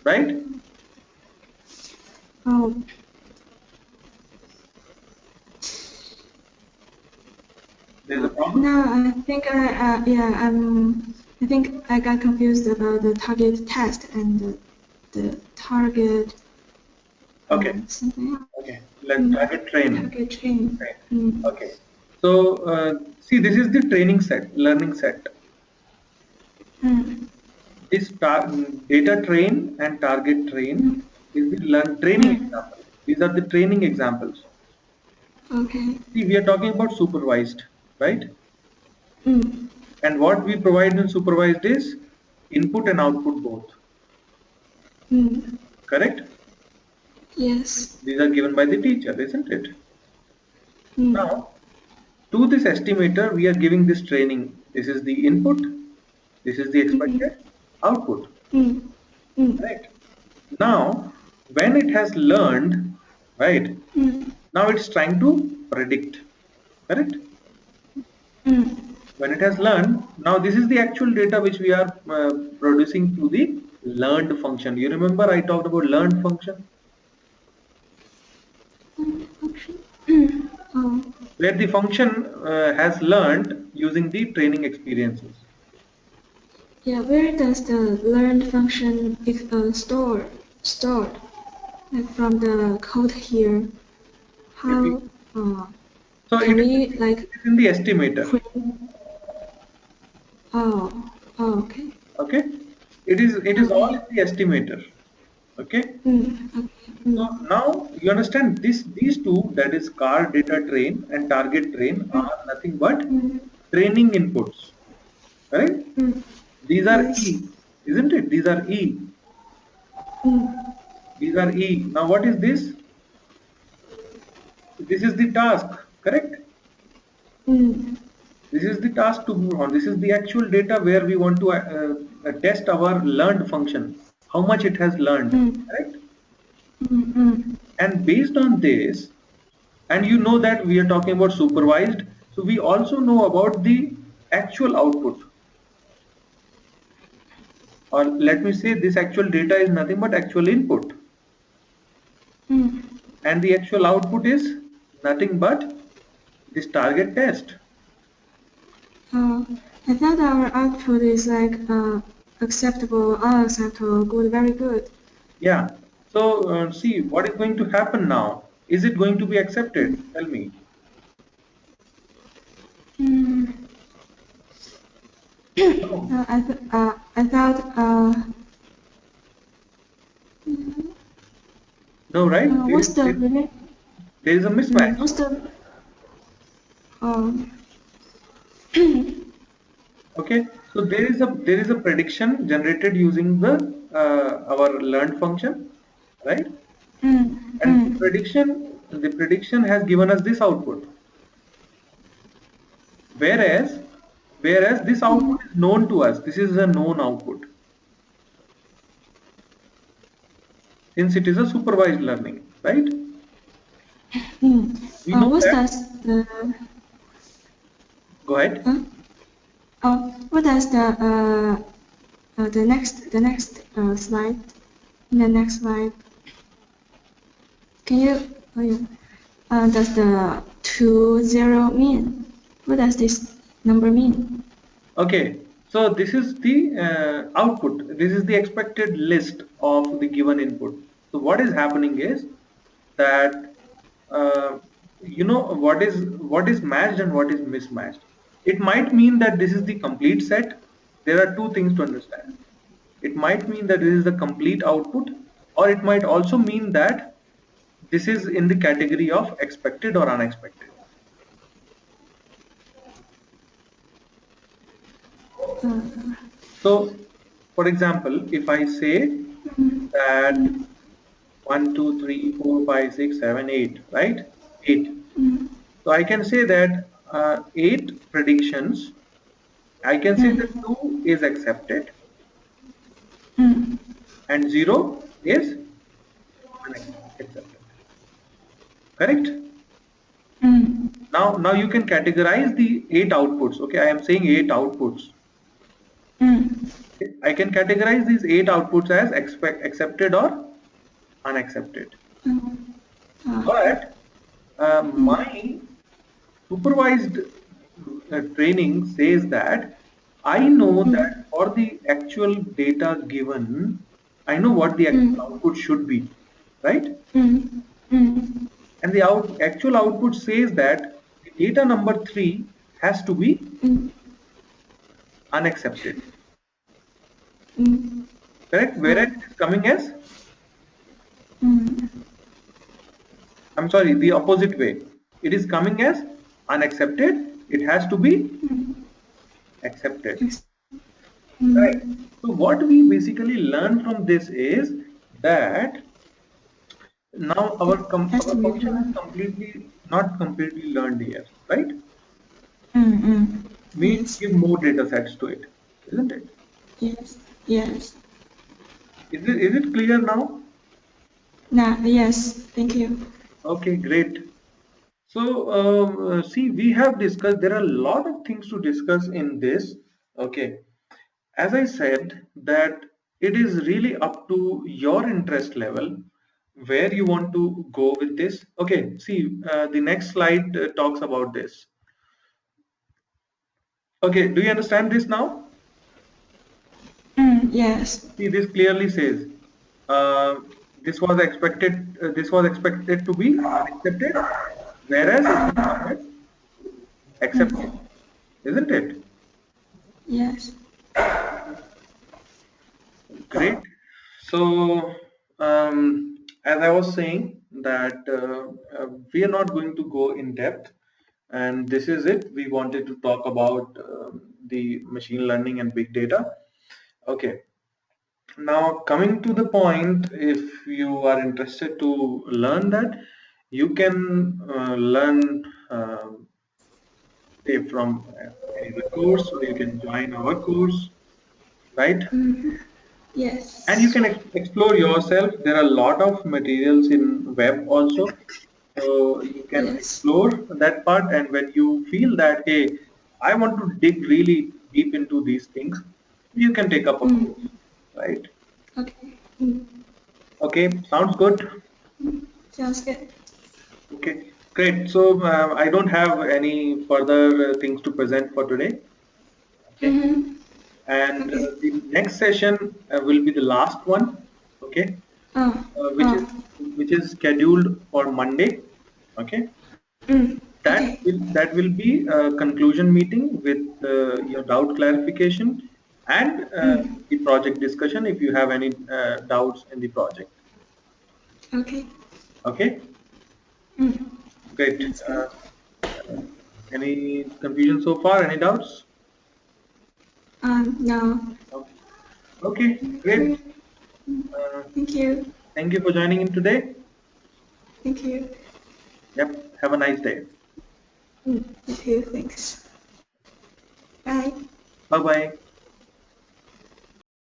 Right? Oh. There's a problem. No, I think I think I got confused about the target test and the target Okay. something else. Okay. Let target train. Target train. Right. Mm. Okay. So see, this is the training set, learning set. Mm. This data train and target train Mm. is the learn training Mm. example. These are the training examples. Okay. See, we are talking about supervised, right? Mm. And what we provide in supervised is input and output both, Mm. correct? Yes. These are given by the teacher, isn't it? Mm. Now, to this estimator, we are giving this training. This is the input, this is the Mm. expected output, Mm. Mm. right? Now, when it has learned, right, Mm. now it's trying to predict, correct? Mm. When it has learned, now this is the actual data which we are producing to the learned function. You remember I talked about learned function, Function. Mm. Oh. where the function has learned using the training experiences. Yeah. Where does the learned function stored? Like from the code here. If we, How so can it is, we it like is in the estimator. print? Oh. Oh. Okay. Okay, it is all Okay. in the estimator. Okay, Mm. Okay. so Mm. now you understand these two, that is car data train and target train, Mm. are nothing but Mm. training inputs, right? Mm. These are Yes. E, isn't it? These are E. Mm. These are E. Now what is this? This is the task, correct? Mm. This is the task to move on. This is the actual data where we want to test our learned function, how much it has learned, Mm. correct? Mm. Mm. And based on this, and you know that we are talking about supervised, so we also know about the actual output, or let me say this actual data is nothing but actual input, Mm. and the actual output is nothing but this target test. Oh, I thought our output is like acceptable, unacceptable, good, very good. Yeah. So see what is going to happen now. Is it going to be accepted? Tell me. Mm. No. I thought No, right? What's the relate? There is a mismatch. What's the um? Okay, so there is a prediction generated using the our learned function, right? And the prediction has given us this output. Whereas this output is known to us. This is a known output since it is a supervised learning, right? We know What that. does the Go ahead. what does the next slide? In the next slide, can you? Oh, yeah. Does the 20 mean? What does this number mean? Okay, so this is the output. This is the expected list of the given input. So what is happening is that what is matched and what is mismatched. It might mean that this is the complete set. There are two things to understand. It might mean that this is the complete output, or it might also mean that this is in the category of expected or unexpected. So, for example, if I say that 1, 2, 3, 4, 5, 6, 7, 8, right? 8. So I can say that 8 predictions, I can say that 2 is accepted and 0 is unaccepted. Correct? Now you can categorize the 8 outputs. Okay, I am saying 8 outputs. I can categorize these 8 outputs as accepted or unaccepted. But my supervised training says that I know that for the actual data given, I know what the actual output should be, right? And the actual output says that the data number 3 has to be unaccepted, correct? Whereas it is coming as, I'm sorry, the opposite way. It is coming as unaccepted. It has to be accepted. Right. So what we basically learn from this is that now our Has our to be function is one. completely not completely learned here, right? We need to Yes. give more data sets to it, isn't it? Yes. Yes. Is it clear now? Nah, yes. Thank you. Okay, great. So see, we have discussed. There are a lot of things to discuss in this. Okay, as I said, that it is really up to your interest level where you want to go with this. Okay, see, the next slide talks about this. Okay, do you understand this now? Yes. See, this clearly says uh, this was expected to be unaccepted, whereas it has come as accepted, isn't it? Yes. Great. So, as I was saying, that we are not going to go in depth, and this is it. We wanted to talk about the machine learning and big data. Okay. Now, coming to the point, if you are interested to learn that, you can learn, say, from any other course, or you can join our course, right? And you Yes. can explore yourself. There are a lot of materials in web also, so you can Yes. explore that part. And when you feel that, hey, I want to dig really deep into these things, you can take up a course, right? Okay. Okay, sounds good. Sounds good. Okay, great. So I don't have any further things to present for today. Okay, and Okay. the next session will be the last one. Okay, Oh. which is scheduled for Monday. Okay, that Okay. will be a conclusion meeting with your doubt clarification and the project discussion if you have any doubts in the project. Okay. Okay, Mm, great. that's good. Any confusion so far? Any doubts? No. Okay, okay, Okay. great. Uh, Thank you. Thank you for joining in today. Thank you. Yep, have a nice day. You too. Thanks. Bye. Bye bye.